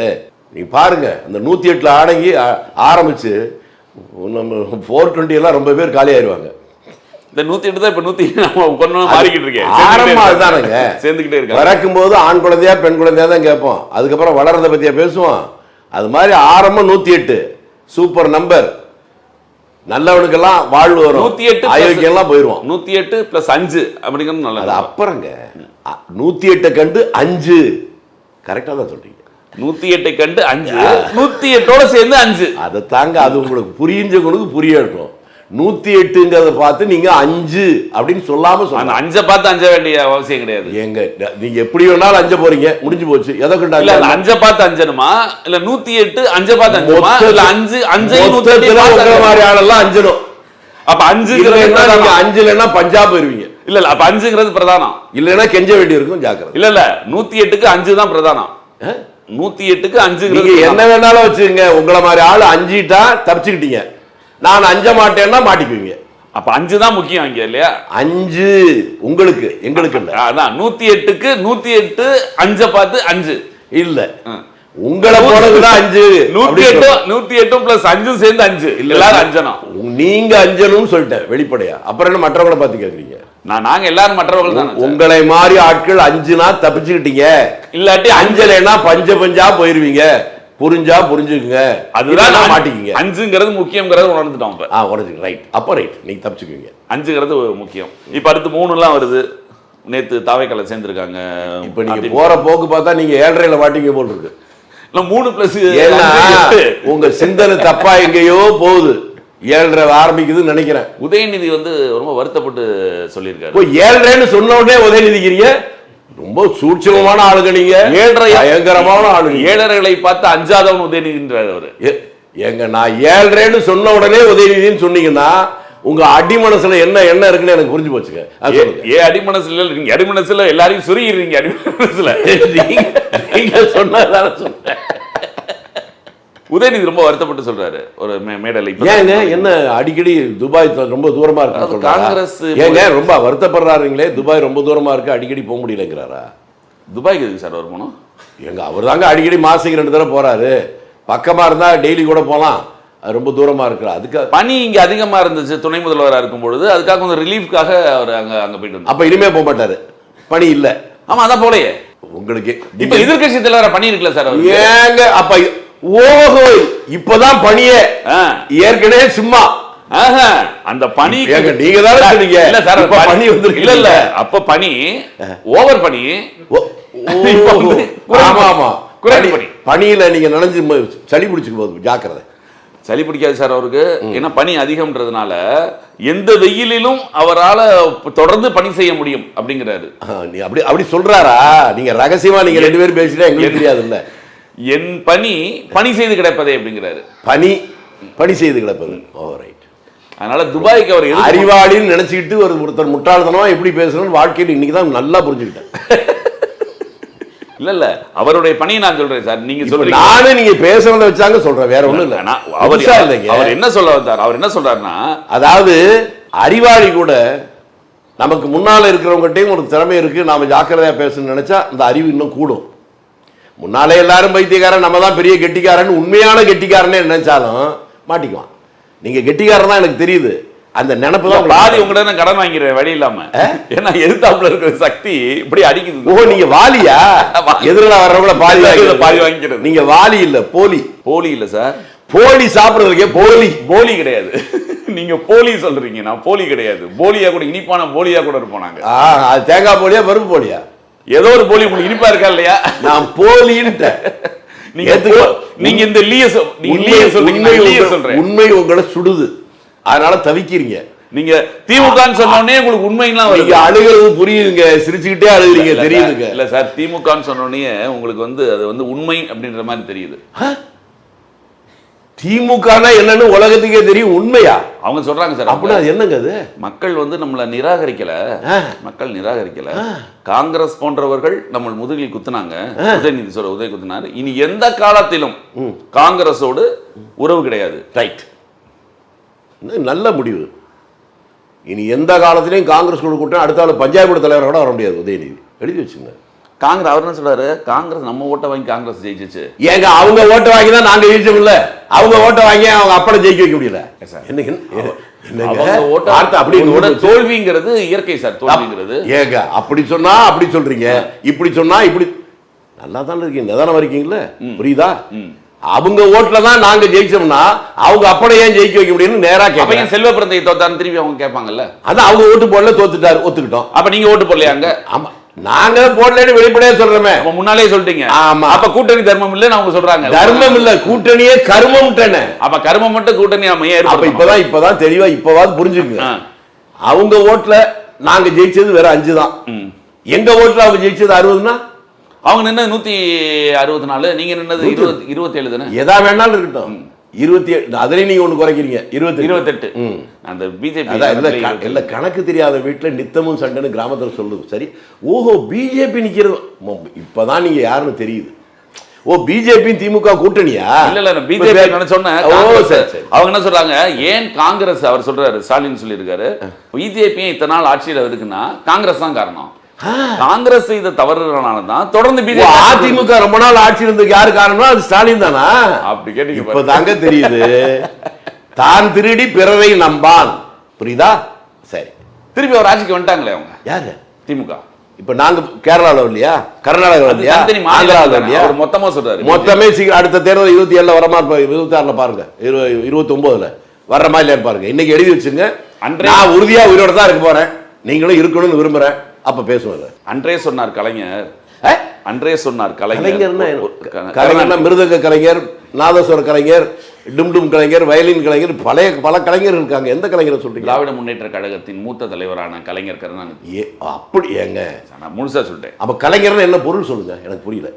நீங்க பாருங்க, அந்த 108ல அடங்கி ஆரம்பிச்சு 420 எல்லாம் ரொம்ப பேர் காலி ஆயிடுவாங்க. இந்த 108 தான் இப்ப 100 மாறிக்கிட்டு இருக்கேன். ஆரம்பம் அதுதானுங்க, சேர்ந்துக்கிட்டே இருக்கு. பிறக்கும் போது ஆண் குழந்தையா பெண் குழந்தையா தான் கேட்போம். அதுக்கப்புறம் வளர்றத பத்தியா பேசுவோம். அது மாதிரி ஆரம்பம் 108 சூப்பர் நம்பர். நல்லவனுக்கெல்லாம் வாழ்வு வரும், 108 அயோக்கியம் எல்லாம் போயிருவோம். 108 + 5 அப்படிங்கிறது நல்லது. அப்புறங்க 108 கண்டு 5 கரெக்டா தான் சொல்றீங்க. 108 கண்டு 5, 108ஓட சேர்ந்து 5. அதை தாங்க, அது உங்களுக்கு புரிஞ்சவங்களுக்கு புரிய இருக்கும். 108ங்கிறத பார்த்து நீங்க 5 அப்படின்னு சொல்லாம சொன்ன 5 பார்த்து 5 வேண்டிய அவசியம் கிடையாது. எங்க நீங்க எப்படி வேணாலும் 5 போறீங்க, முடிஞ்சு போச்சு. எதை கண்டா இல்ல 5 பார்த்து 5னுமா இல்ல 108 5 பார்த்து 5னுமா இல்ல 5 5 மாதிரி ஆளெல்லாம் 5னும். அப்ப 5ங்கிறது நீங்க 5 இல்லைன்னா பஞ்சாப் போயிருவீங்க. இல்ல அப்ப 5ங்கிறது பிரதானம். இல்லைன்னா கெஞ்ச வேண்டி இருக்கும், ஜாக்கிரதை. இல்ல 108க்கு 5 தான் பிரதானம். 108க்கு 5 நீங்க என்ன வேணாலும் வச்சுங்க. உங்களை மாதிரி ஆளு 5ட்டா தப்பிச்சுக்கிட்டீங்க. நான் 5 மாட்டேன்னா மாட்டிக்குவீங்க. அப்ப 5 தான் முக்கியம் இங்க இல்லையா? 5 உங்களுக்கு, எங்களுக்கு இல்ல. அதான் 108க்கு 108 5 பார்த்து 5 இல்ல, உங்களை போனதுதான் 5. 108 + 5 சேர்ந்து 5. எல்லாரும் 5னா நீங்க 5ன்னு சொல்லிட்டேன் வெளிப்படையா. அப்புறம் என்ன மற்றவங்களை பார்த்து கேக்குறீங்க? நாங்க எல்லாரும் மற்றவர்கள் தான். உங்களை மாதிரி ஆட்கள் 5னா தப்பிச்சுக்கிட்டீங்க. இல்லாட்டி 5லேன்னா பஞ்சா போயிருவீங்க. புரிஞ்சா புரிஞ்சுக்குங்க, அதுதான் மாட்டிக்கிங்க. 5ங்கிறது முக்கியம்ங்கிறது உணர்ந்துட்டோம். உணர்ந்து ரைட். அப்ப ரைட், நீங்க தப்பிச்சுக்குவீங்க. 5ங்கிறது முக்கியம். இப்ப அடுத்து 3 வருது. நேத்து தாவைக்கலை சேர்ந்திருக்காங்க. இப்ப நீங்க போற போக்கு பார்த்தா நீங்க 7.5ல மாட்டிங்க போல் இருக்கு. இல்ல 3 + உங்க சிந்தனை தப்பா எங்கேயோ போகுது. 7.5 ஆரம்பிக்குதுன்னு நினைக்கிறேன். உதயநிதி ரொம்ப வருத்தப்பட்டு சொல்லியிருக்காரு. 7.5ன்னு சொன்ன உடனே உதயநிதிக்கிறீங்க. ரொம்ப சூட்சமமான ஆளுங்க நீங்க. 7.5 பயங்கரமான ஆளுங்க. 7.5களை பார்த்து 5ஆதவன் உதயநிதின்றார் அவரு. எங்க நான் 7.5ன்னு சொன்ன உடனே உதயநிதின்னு சொன்னீங்கன்னா உங்க அடிமனசுல என்ன இருக்குன்னு எனக்கு புரிஞ்சு போச்சுங்க. அடிமனசுல நீங்க அடிமனசுல எல்லாரையும் சுருகிறீங்க. அடிமனசுல நீங்க சொன்னதான சொன்னேன். உதயநிதி ரொம்ப வருத்தப்பட்டு சொல்றாரு ஒரு மேடையில. ஏங்க என்ன அடிக்கடி துபாய் ரொம்ப தூரமா இருக்கு காங்கிரஸ் ஏங்க ரொம்ப வருத்தப்படுறாருங்களே? துபாய் ரொம்ப தூரமா இருக்கு, அடிக்கடி போக முடியலங்கிறாரா? துபாய்க்கு எதுக்கு சார் அவர் போனோம்? எங்க அவர் தாங்க அடிக்கடி மாசத்துக்கு 2 தடவை போறாரு. பக்கமா இருந்தா டெய்லி கூட போலாம். அது ரொம்ப தூரமா இருக்கு. அதுக்கு பனி இங்க அதிகமா இருந்துச்சு துணை முதல்வராக இருக்கும் பொழுது. அதுக்காக கொஞ்சம் ரிலீஃப்காக அவர் அங்க போயிட்டு வந்தார். அப்ப இனிமே போக மாட்டாரு, பனி இல்ல. ஆமா அதான் போலையே உங்களுக்கு. இப்ப எதிர்கட்சி தலைவர பனி இருக்குல்ல சார்? ஏங்க அப்ப ஓஹோ இப்பதான் பனியே, ஏற்கனவே சும்மா அந்த பனி நீங்க தானே சொன்னீங்க. இல்ல சார் பனி வந்து இல்ல இல்ல அப்ப பனி ஓவர் பனி. ஆமா ஆமா குறைந்த பனி. பனியில நீங்க நனைஞ்சு சளி பிடிச்சுக்கு போகுது, ஜாக்கிரதை. சளி பிடிக்காது சார் அவருக்கு. ஏன்னா பனி அதிகம்ன்றதுனால எந்த வெயிலிலும் அவரால் தொடர்ந்து பணி செய்ய முடியும் அப்படிங்கிறாரு. நீ அப்படி சொல்றாரா? நீங்க ரகசியமா நீங்க 2 பேரும் பேசிட்டா எங்களுக்கு தெரியாது இல்ல. என் பணி செய்து கிடப்பதே அப்படிங்கிறாரு. பணி செய்து கிடப்பது. ரைட். அதனால துபாய்க்கு அவர் அறிவாளின்னு நினைச்சுக்கிட்டு ஒருத்தர் முட்டாள்தனமா எப்படி பேசணும்னு வாழ்க்கையில் இன்னைக்கு தான் நல்லா புரிஞ்சுக்கிட்டேன். இல்ல அவருடைய பணியை நான் சொல்றேன் சார். நீங்க சொல்றீங்க நானே நீங்க பேசுறத வச்சாங்க சொல்றேன், வேற ஒண்ணும் இல்ல. அவர் என்ன சொல்ல வந்தார்? அவர் என்ன சொல்றாருன்னா, அதாவது அறிவாளி கூட நமக்கு முன்னால இருக்கிறவங்ககிட்டயும் ஒரு திறமை இருக்கு, நாம ஜாக்கிரதையா பேசணும்னு நினைச்சா அந்த அறிவு இன்னும் கூடும். முன்னாலே எல்லாரும் பைத்தியக்காரன், நம்ம தான் பெரிய கெட்டிக்காரன், உண்மையான கெட்டிக்காரனே நினைச்சாலும் மாட்டிக்குவான். நீங்க கெட்டிக்காரன் தான் எனக்கு தெரியுது, அந்த நினைப்பு தான் பாதி உங்கள்ட்ட கடன் வாங்கிறேன் வழி இல்லாம. ஏன்னா எதிர்த்தாப்புல இருக்கிற சக்தி இப்படி அடிக்குது. ஓ நீங்க வாலியா? எதிரில் வர்றவங்கள பாதி வாங்கிக்கிறது. நீங்க வாலி இல்ல, போலி. போலி இல்ல சார், போலி சாப்பிடுறதுக்கே போலி. போலி கிடையாது. நீங்க போலி சொல்றீங்க, நான் போலி கிடையாது. போலியா கூட, இனிப்பான போலியா கூட இருப்போம் நாங்க. அது தேங்காய் போலியா பருப்பு போலியா? ஏதோ ஒரு போலி உங்களுக்கு இனிப்பா இருக்கா இல்லையா? நான் போலின்னு நீங்க இந்த உண்மை உங்களை சுடுது, அதனால தவிக்கிறீங்க. நீங்க திமுக சொன்னோடனே உங்களுக்கு உண்மைலாம் நீங்க அழுகிறது புரியுதுங்க, சிரிச்சுக்கிட்டே அழுகிறீங்க தெரியுதுங்க. இல்ல சார், திமுக சொன்னோடனே உங்களுக்கு அது உண்மை அப்படின்ற மாதிரி தெரியுது. திமுக என்னன்னு உலகத்துக்கே தெரியும். உண்மையா அவங்க சொல்றாங்க சார். அப்படின்னா என்னங்க அது? மக்கள் நம்மள நிராகரிக்கல, மக்கள் நிராகரிக்கல. காங்கிரஸ் போன்றவர்கள் நம்ம முதுகில் குத்துனாங்க, உதயநிதி சொல்ற உதய குத்துனாரு. இனி எந்த காலத்திலும் காங்கிரஸோடு உறவு கிடையாது. ரைட், நல்ல முடிவு. இனி எந்த காலத்திலையும் காங்கிரஸ் கூட்டம் அடுத்த ஆள் பஞ்சாயத்து தலைவரோட வர முடியாது. உதயநிதி எழுதி வச்சுங்க. காங்கிரஸ் அவர் என்ன சொல்றாரு? காங்கிரஸ் நம்ம ஓட்டை வாங்கி காங்கிரஸ் ஜெயிச்சிச்சு. ஏங்க அவங்க ஓட்டை வாங்கி தான் நாங்க ஜெயிச்சோம் இல்ல? அவங்க ஓட்டை வாங்கி அவங்க அப்பட ஜெயிக்க வைக்க முடியல. தோல்விங்கிறது இயற்கை சார். தோல்விங்கிறது ஏங்க அப்படி சொன்னா அப்படி சொல்றீங்க, இப்படி சொன்னா இப்படி. நல்லா தான் இருக்கீங்க, நிதானமா இருக்கீங்களா? புரியுதா? அவங்க ஓட்டுல தான் நாங்க ஜெயிச்சோம்னா அவங்க அப்பட ஏன் ஜெயிக்க வைக்க முடியும்னு நேரா கேட்பாங்க. செல்வ பிறந்தை தோத்தான்னு திரும்பி அவங்க கேட்பாங்கல்ல. அதான் அவங்க ஓட்டு போடல, தோத்துட்டாரு, ஒத்துக்கிட்டோம். அப்ப நீங்க ஓட்டு போடலையாங்க? ஆமா, நாங்க போடலன்னு வெளிப்படையா சொல்றோமே. முன்னாலே சொல்லிட்டீங்க. ஆமா, அப்ப கூட்டணி தர்மம் இல்லன்னு அவங்க சொல்றாங்க. தர்மம் இல்ல, கூட்டணியே கர்மம். அப்ப கர்மம் மட்டும் கூட்டணி இப்பதான் தெளிவா இப்பவாது புரிஞ்சுக்குங்க. அவங்க ஓட்டுல நாங்க ஜெயிச்சது வேற 5 தான். எங்க ஓட்டுல அவங்க ஜெயிச்சது 60னா அவங்க நின்னது 164, நீங்க நின்னது 27 தானே? எதா வேணாலும் இருக்கட்டும். 27 அதுலயும் நீங்க ஒண்ணு குறைக்கிறீங்க. 28. அந்த பிஜேபி இல்ல, கணக்கு தெரியாத வீட்டுல நித்தமும் சண்டைன்னு கிராமத்துல சொல்லுது. சரி, ஓஹோ பிஜேபி நிக்கிறது இப்பதான் நீங்க யாருன்னு தெரியுது. ஓ பிஜேபி திமுக கூட்டணியா? இல்ல பிஜேபி சொன்னேன். அவங்க என்ன சொல்றாங்க, ஏன் காங்கிரஸ், அவர் சொல்றாரு, ஸ்டாலின் சொல்லியிருக்காரு, பிஜேபி இத்தனை நாள் ஆட்சியில் இருக்குன்னா காங்கிரஸ் தான் காரணம். காங்கிரஸ் செய்த தவறுனாலதான் தொடர்ந்து பிஜேபி. அதிமுக ரொம்ப நாள் ஆட்சி இருந்ததுக்கு யாரு காரணம்? அது ஸ்டாலின் தானா? அப்படி கேட்டீங்க. இப்பதாங்க தெரியுது. தான் திருடி பிறரை நம்பான். புரியுதா? சரி, திருப்பி ஒரு ஆட்சிக்கு வந்துட்டாங்களே அவங்க. யாரு? திமுக. இப்ப நாங்க கேரளால இல்லையா, கர்நாடகால இல்லையா, ஆந்திரால இல்லையா? மொத்தமா சொல்றாரு. மொத்தமே அடுத்த தேர்தல் 27 வரமா, 26 பாருங்க, 29 வர்ற மாதிரி இல்லையா பாருங்க. இன்னைக்கு எழுதி வச்சுங்க. நான் உறுதியா உயிரோட தான் இருக்க போறேன், நீங்களும் இருக்கணும்னு விரும்புறேன். அப்ப பேசுவாங்க. அன்றே சொன்னார் கலைஞர். அன்றே சொன்னார் கலைஞர் மிருதங்க கலைஞர், நாதஸ்வர கலைஞர், டும் கலைஞர், வயலின் கலைஞர், பல கலைஞர் இருக்காங்க. எந்த கலைஞரை சொல்றீங்க? திராவிட முன்னேற்ற கழகத்தின் மூத்த தலைவரான கலைஞர் கருணாநிதி. அப்படி ஏங்க? நான் முழுசா சொல்லிட்டேன். அப்ப கலைஞர் என்ன பொருள் சொல்லுங்க, எனக்கு புரியல.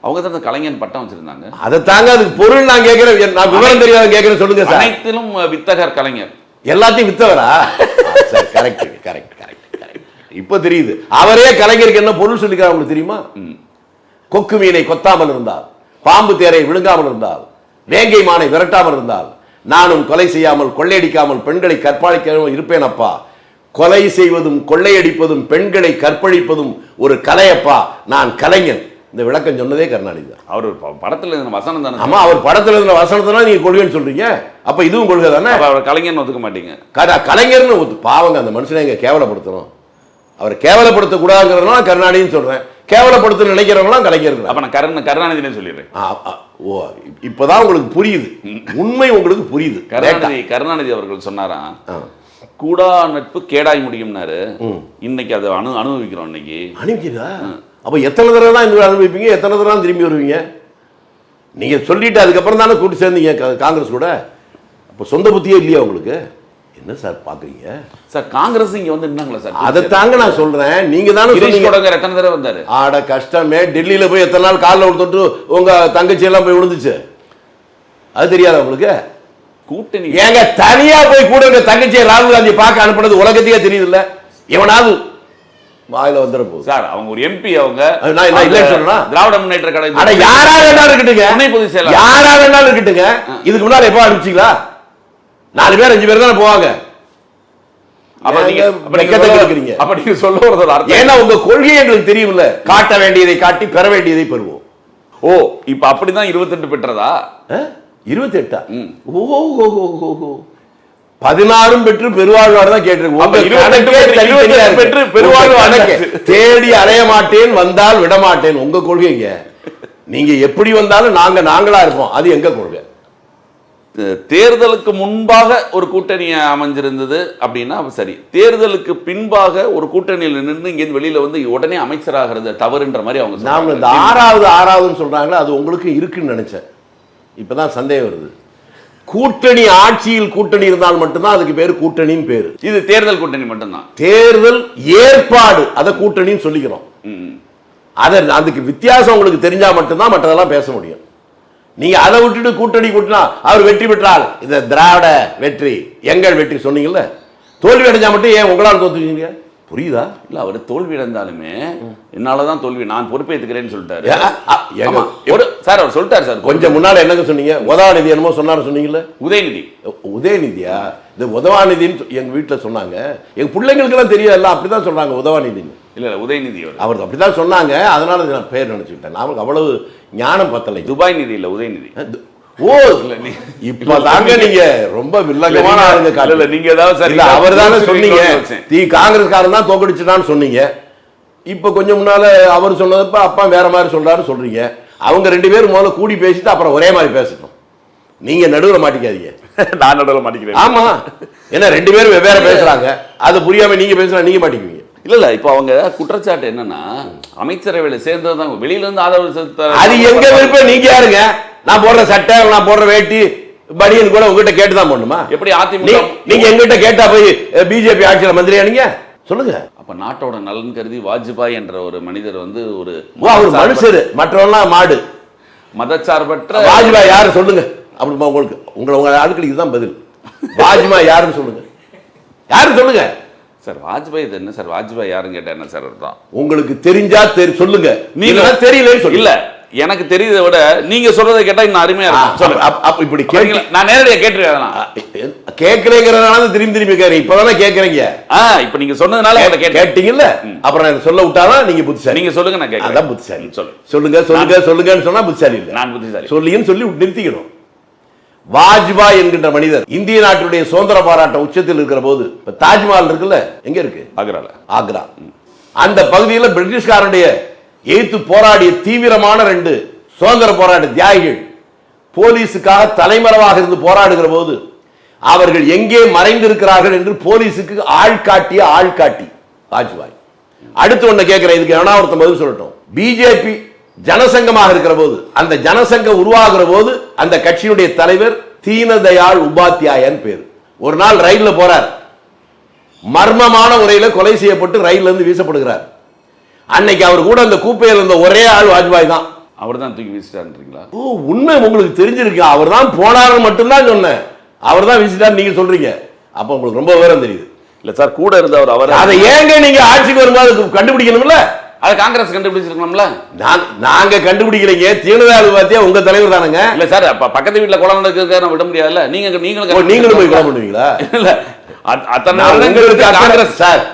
அவங்க தான் கலைஞர் பட்டம் வச்சிருந்தாங்க. அதை தாங்க, அதுக்கு பொருள் நான் கேட்கிறேன். நான் விவரம் தெரியாத கேட்கிறேன், சொல்லுங்க சார். அனைத்திலும் வித்தகர் கலைஞர். எல்லாத்தையும் வித்தவரா? Correct correct correct. இப்ப தெரியுது. அவரே கலைஞருக்கு என்ன பொருள் சொல்லிக்கிறார் உங்களுக்கு தெரியுமா? கொக்கு மீனை கொத்தாமல் இருந்தால், பாம்பு தேரை விழுங்காமல் இருந்தால், வேங்கை மானை விரட்டாமல் இருந்தால், நானும் கொலை செய்யாமல் கொள்ளையடிக்காமல் பெண்களை கற்பழிக்காமல் இருப்பேன் அப்பா. கொலை செய்வதும் கொள்ளையடிப்பதும் பெண்களை கற்பழிப்பதும் ஒரு கலையப்பா, நான் கலைஞன். இந்த விளக்கம் சொன்னதே கருணாநிதி தான். அவர் படத்துல இருந்த வசனம் தானே? ஆமா, அவர் படத்துல இருந்த வசனத்தை நீங்க கொள்கைன்னு சொல்றீங்க. அப்ப இதுவும் கொள்கை தானே? அவர் கலைஞர்னு ஒத்துக்க மாட்டீங்க. கலைஞர்னு பாவங்க, அந்த மனுஷனை எங்க கேவலப்படுத்தணும். அவரை கேவலப்படுத்த கூடாதுங்கிறதுனால கருணாநிதினு சொல்றேன். கேவலப்படுத்த நினைக்கிறவங்களாம் கலைஞர். அப்ப நான் கருணாநிதினே சொல்லிடுறேன். ஓ, இப்பதான் உங்களுக்கு புரியுது, உண்மை உங்களுக்கு புரியுது. கருணாநிதி அவர்கள் சொன்னாராம், கூடா நட்பு கேடாய் முடியும்னாரு. இன்னைக்கு அதை அனுபவிக்கிறோம். இன்னைக்கு அனுபவிக்கிறா? அப்ப எத்தனை தடவை தான் இந்த அனுபவிப்பீங்க? எத்தனை தடவை தான் திரும்பி வருவீங்க? நீங்க சொல்லிட்டு அதுக்கப்புறம் தானே கூட்டி சேர்ந்தீங்க காங்கிரஸ் கூட. அப்ப சொந்த புத்தியே இல்லையா உங்களுக்கு? என்ன சார் பாக்குறீங்க சார்? காங்கிரஸ் இங்க வந்து என்னங்களா சார்? அதை தாங்க நான் சொல்றேன். நீங்க தானே சொன்னீங்க. எத்தனை தடவை வந்தாரு? ஆட கஷ்டமே. டெல்லியில போய் எத்தனை நாள் காலில் தொட்டு உங்க தங்கச்சி எல்லாம் போய் விழுந்துச்சு, அது தெரியாத உங்களுக்கு? கூட்டணி ஏங்க தனியா போய் கூட இருக்க தங்கச்சியை ராகுல் காந்தி பார்க்க அனுப்புனது உலகத்தையே தெரியுது இல்ல? எவனாவது வாயில வந்துட போகுது சார். அவங்க ஒரு எம்பி, அவங்க நான் இல்ல சொல்றேன். திராவிட முன்னேற்ற கழகம் அட யாரா வேணாலும் இருக்கட்டுங்க, துணை பொதுச் செயலாளர் யாரா வேணாலும் இருக்கட்டுங்க. இதுக்கு முன்னாடி எப்போ அனுப்பிச்சிங்களா? 4 பேர் 5 பேர் தானே போவாங்க. நீங்க சொல்ல வரது அர்த்தம் ஏன்னா உங்க கொள்கை எங்களுக்கு தெரியும்ல. காட்ட வேண்டியதை காட்டி பெற வேண்டியதை பெறுவோம். ஓ, இப்ப அப்படிதான் 28 பெற்றதா? 28? ஓ, 16 பெற்று பெருவாழ்வாடு தான் கேட்டிருக்கோம். தேடி அலைய மாட்டேன், வந்தால் விட மாட்டேன். உங்க கொள்கைங்க. நீங்க எப்படி வந்தாலும் நாங்களா இருப்போம். அது எங்க கொள்கை. தேர்தலுக்கு முன்பாக ஒரு கூட்டணி அமைஞ்சிருந்தது அப்படின்னா சரி, தேர்தலுக்கு பின்பாக ஒரு கூட்டணியில் நின்று இங்க வெளியில வந்து உடனே அமைச்சராகிறது தவறுன்ற மாதிரி அவங்க நாம இந்த ஆறாவதுன்னு சொல்றாங்களே, அது உங்களுக்கு இருக்குன்னு நினைச்சேன். இப்பதான் சந்தேகம் வருது. கூட்டணி ஆட்சியில் கூட்டணி இருந்தால் மட்டும்தான் அதுக்கு பேரு கூட்டணின்னு பேரு. இது தேர்தல் கூட்டணி மட்டும்தான். தேர்தல் ஏற்பாடு அதை கூட்டணின்னு சொல்லிக்கிறோம். அதுக்கு வித்தியாசம் உங்களுக்கு தெரிஞ்சா மட்டும்தான் மற்றதெல்லாம் பேச முடியும். நீங்க அதை விட்டுட்டு கூட்டணி கூட்டினா அவர் வெற்றி பெற்றால் இந்த திராவிட வெற்றி எங்கள் வெற்றி சொன்னீங்கல்ல, தோல்வி அடைஞ்சா மட்டும் ஏன் உங்களால் தோத்துவீங்க? புரியுதா? இல்ல, அவர் தோல்வி அடைந்தாலுமே என்னாலதான் தோல்வி, நான் பொறுப்பேற்றுக்கிறேன்னு சொல்லிட்டாரு. சார் அவர் சொல்லிட்டாரு சார். கொஞ்சம் முன்னால என்னங்க சொன்னீங்க? உதவாநிதி என்னமோ சொன்னாரு சொன்னீங்கல்ல. உதயநிதியா? இந்த உதவாநிதின்னு எங்க வீட்டுல சொன்னாங்க. எங்க பிள்ளைங்களுக்கு எல்லாம் தெரியும், எல்லாம் அப்படிதான் சொல்றாங்க உதவாநிதின்னு. இல்ல உதயநிதி அவர் அப்படிதான் சொன்னாங்க. அதனால நான் பேர் நினைச்சுக்கிட்டேன். நமக்கு அவ்வளவு ஞானம் பத்தலை. துபாய் நிதி இல்ல, உதயநிதி. ஓ, இப்பதாங்க நீங்க ரொம்ப வில்லங்கமான ஆளுங்க. காலையில நீங்க ஏதாவது அவர் தானே சொன்னீங்க காங்கிரஸ்காரன் தான் தோக்கடிச்சுட்டான்னு சொன்னீங்க. இப்ப கொஞ்சம் முன்னால அவர் சொன்னதப்ப அப்பா வேற மாதிரி சொல்றாரு சொல்றீங்க. அவங்க 2 பேரும் முதல்ல கூடி பேசிட்டு அப்புறம் ஒரே மாதிரி பேசட்டும். நீங்க நடுவுல மாட்டிக்காதீங்க. நான் நடுவுல மாட்டிக்கிறேன். ஆமா, ஏன்னா 2 பேரும் வெவ்வேறு பேசுறாங்க. அது புரியாம நீங்க பேசுறா நீங்க மாட்டிக்குவீங்க. இல்ல இப்ப அவங்க குற்றச்சாட்டு என்னன்னா அமைச்சரவையில சேர்ந்ததுதான் வெளியில இருந்து ஆதரவு. அது எங்க விருப்பம், நீங்க யாருங்க? நான் போடுற சட்டை, நான் போடுற வேட்டி பனியன் கூட உங்ககிட்ட கேட்டுதான் போடணுமா? எப்படி அதிமுக நீங்க எங்கிட்ட கேட்டா போய் பிஜேபி ஆட்சியில மந்திரியா நீங்க சொல்லுங்க. அப்ப நாட்டோட நலன் கருதி வாஜ்பாய் என்ற ஒரு மனிதர் வந்து ஒரு மனுஷரு, மற்றவெல்லாம் மாடு, மதச்சார்பற்ற வாஜ்பாய் யாரு சொல்லுங்க. அப்படி உங்களுக்கு உங்க ஆட்களுக்கு தான் பதில். வாஜ்பாய் யாருன்னு சொல்லுங்க. யாரு சொல்லுங்க சார்? வாஜ்பாய் என்ன சார்? வாஜ்பாய் யாருன்னு கேட்டா என்ன சார் அர்த்தம்? உங்களுக்கு தெரிஞ்சா சொல்லுங்க. நீங்க தெரியல இல்ல, எனக்கு தெரியுதை விட நீங்க சொல்றதை கேட்டா இன்னும் அருமையா இருக்கும். இப்படி கேட்கல, நான் நேரடியா கேட்டுருக்கேன். கேட்கறேங்கிறதுனால திரும்பி கேட்கறேன். இப்பதானே கேட்கறீங்க. இப்ப நீங்க சொன்னதுனால கேட்டீங்கல்ல, அப்புறம் நான் சொல்ல விட்டாதான் நீங்க புத்திசாலி. நீங்க சொல்லுங்க, நான் கேட்கறேன். அதான் புத்திசாலி. சொல்லுங்க சொல்லுங்க சொல்லுங்கன்னு சொன்னா புத்திசாலி இல்ல, நான் புத்திசாலி. சொல்லின்னு சொல்லி நிறுத்திக்கணும். வாஜ்பாய் என்கின்ற மனிதர் இந்திய நாட்டுடைய சுதந்திர போராட்ட உச்சத்தில் இருக்கிற போது, தாஜ்மஹால் இருக்குல்ல, எங்க இருக்கு? ஆக்ரால. ஆக்ரா அந்த பகுதியில் பிரிட்டிஷ்காரனுடைய எதிர்த்து போராடிய தீவிரமான 2 சுதந்திர போராட்ட தியாகிகள் போலீஸுக்காக தலைமறைவாக இருந்து போராடுகிற போது அவர்கள் எங்கே மறைந்திருக்கிறார்கள் என்று போலீஸுக்கு ஆள்காட்டி வாஜ்பாய். அடுத்து ஒண்ணு கேட்கிறேன், இதுக்கு எவனா ஒருத்தன் பதில் சொல்லட்டும். பிஜேபி ஜனசங்கமாக இருக்கிற போது, அந்த ஜனசங்கம் உருவாகிற போது அந்த கட்சியினுடைய தலைவர் தீனதயாள் உபாத்யாயன் பேர். ஒரு நாள் ரயில்ல போறார், மர்மமான முறையில கொலை செய்யப்பட்டு ரயில்ல இருந்து வீசப்படுகிறார். அன்னைக்கு அவர் கூட அந்த கூப்பையில் இருந்த ஒரே ஆள் வாஜ்பாய் தான். அவர் தான் தூக்கி வீசிட்டாருன்றீங்களா? ஓ, உண்மை உங்களுக்கு தெரிஞ்சிருக்கு. அவர் தான் போனாருன்னு மட்டும்தான் சொன்னேன். அவர் தான் வீசிட்டாரு நீங்க சொல்றீங்க. அப்ப உங்களுக்கு ரொம்ப விவரம் தெரியுது இல்ல சார்? கூட இருந்தவர் அவர். அதை ஏங்க நீங்க ஆட்சிக்கு வரும்போது கண்டுபிடிக்கணும்ல? அது காங்கிரஸ் கண்டுபிடிச்சிருக்கணும்ல. நாங்க கண்டுபிடிக்கலைங்க. தீனதயாள் பாத்தியா உங்க தலைவர் தானங்க. இல்ல சார், அப்ப பக்கத்து வீட்டுல குளம் நடக்கிறத விட முடியாதுல்ல. நீங்களும் போய் குளம் பண்ணுவீங்களா? இல்ல, அத்தனை காங்கிரஸ் சார்.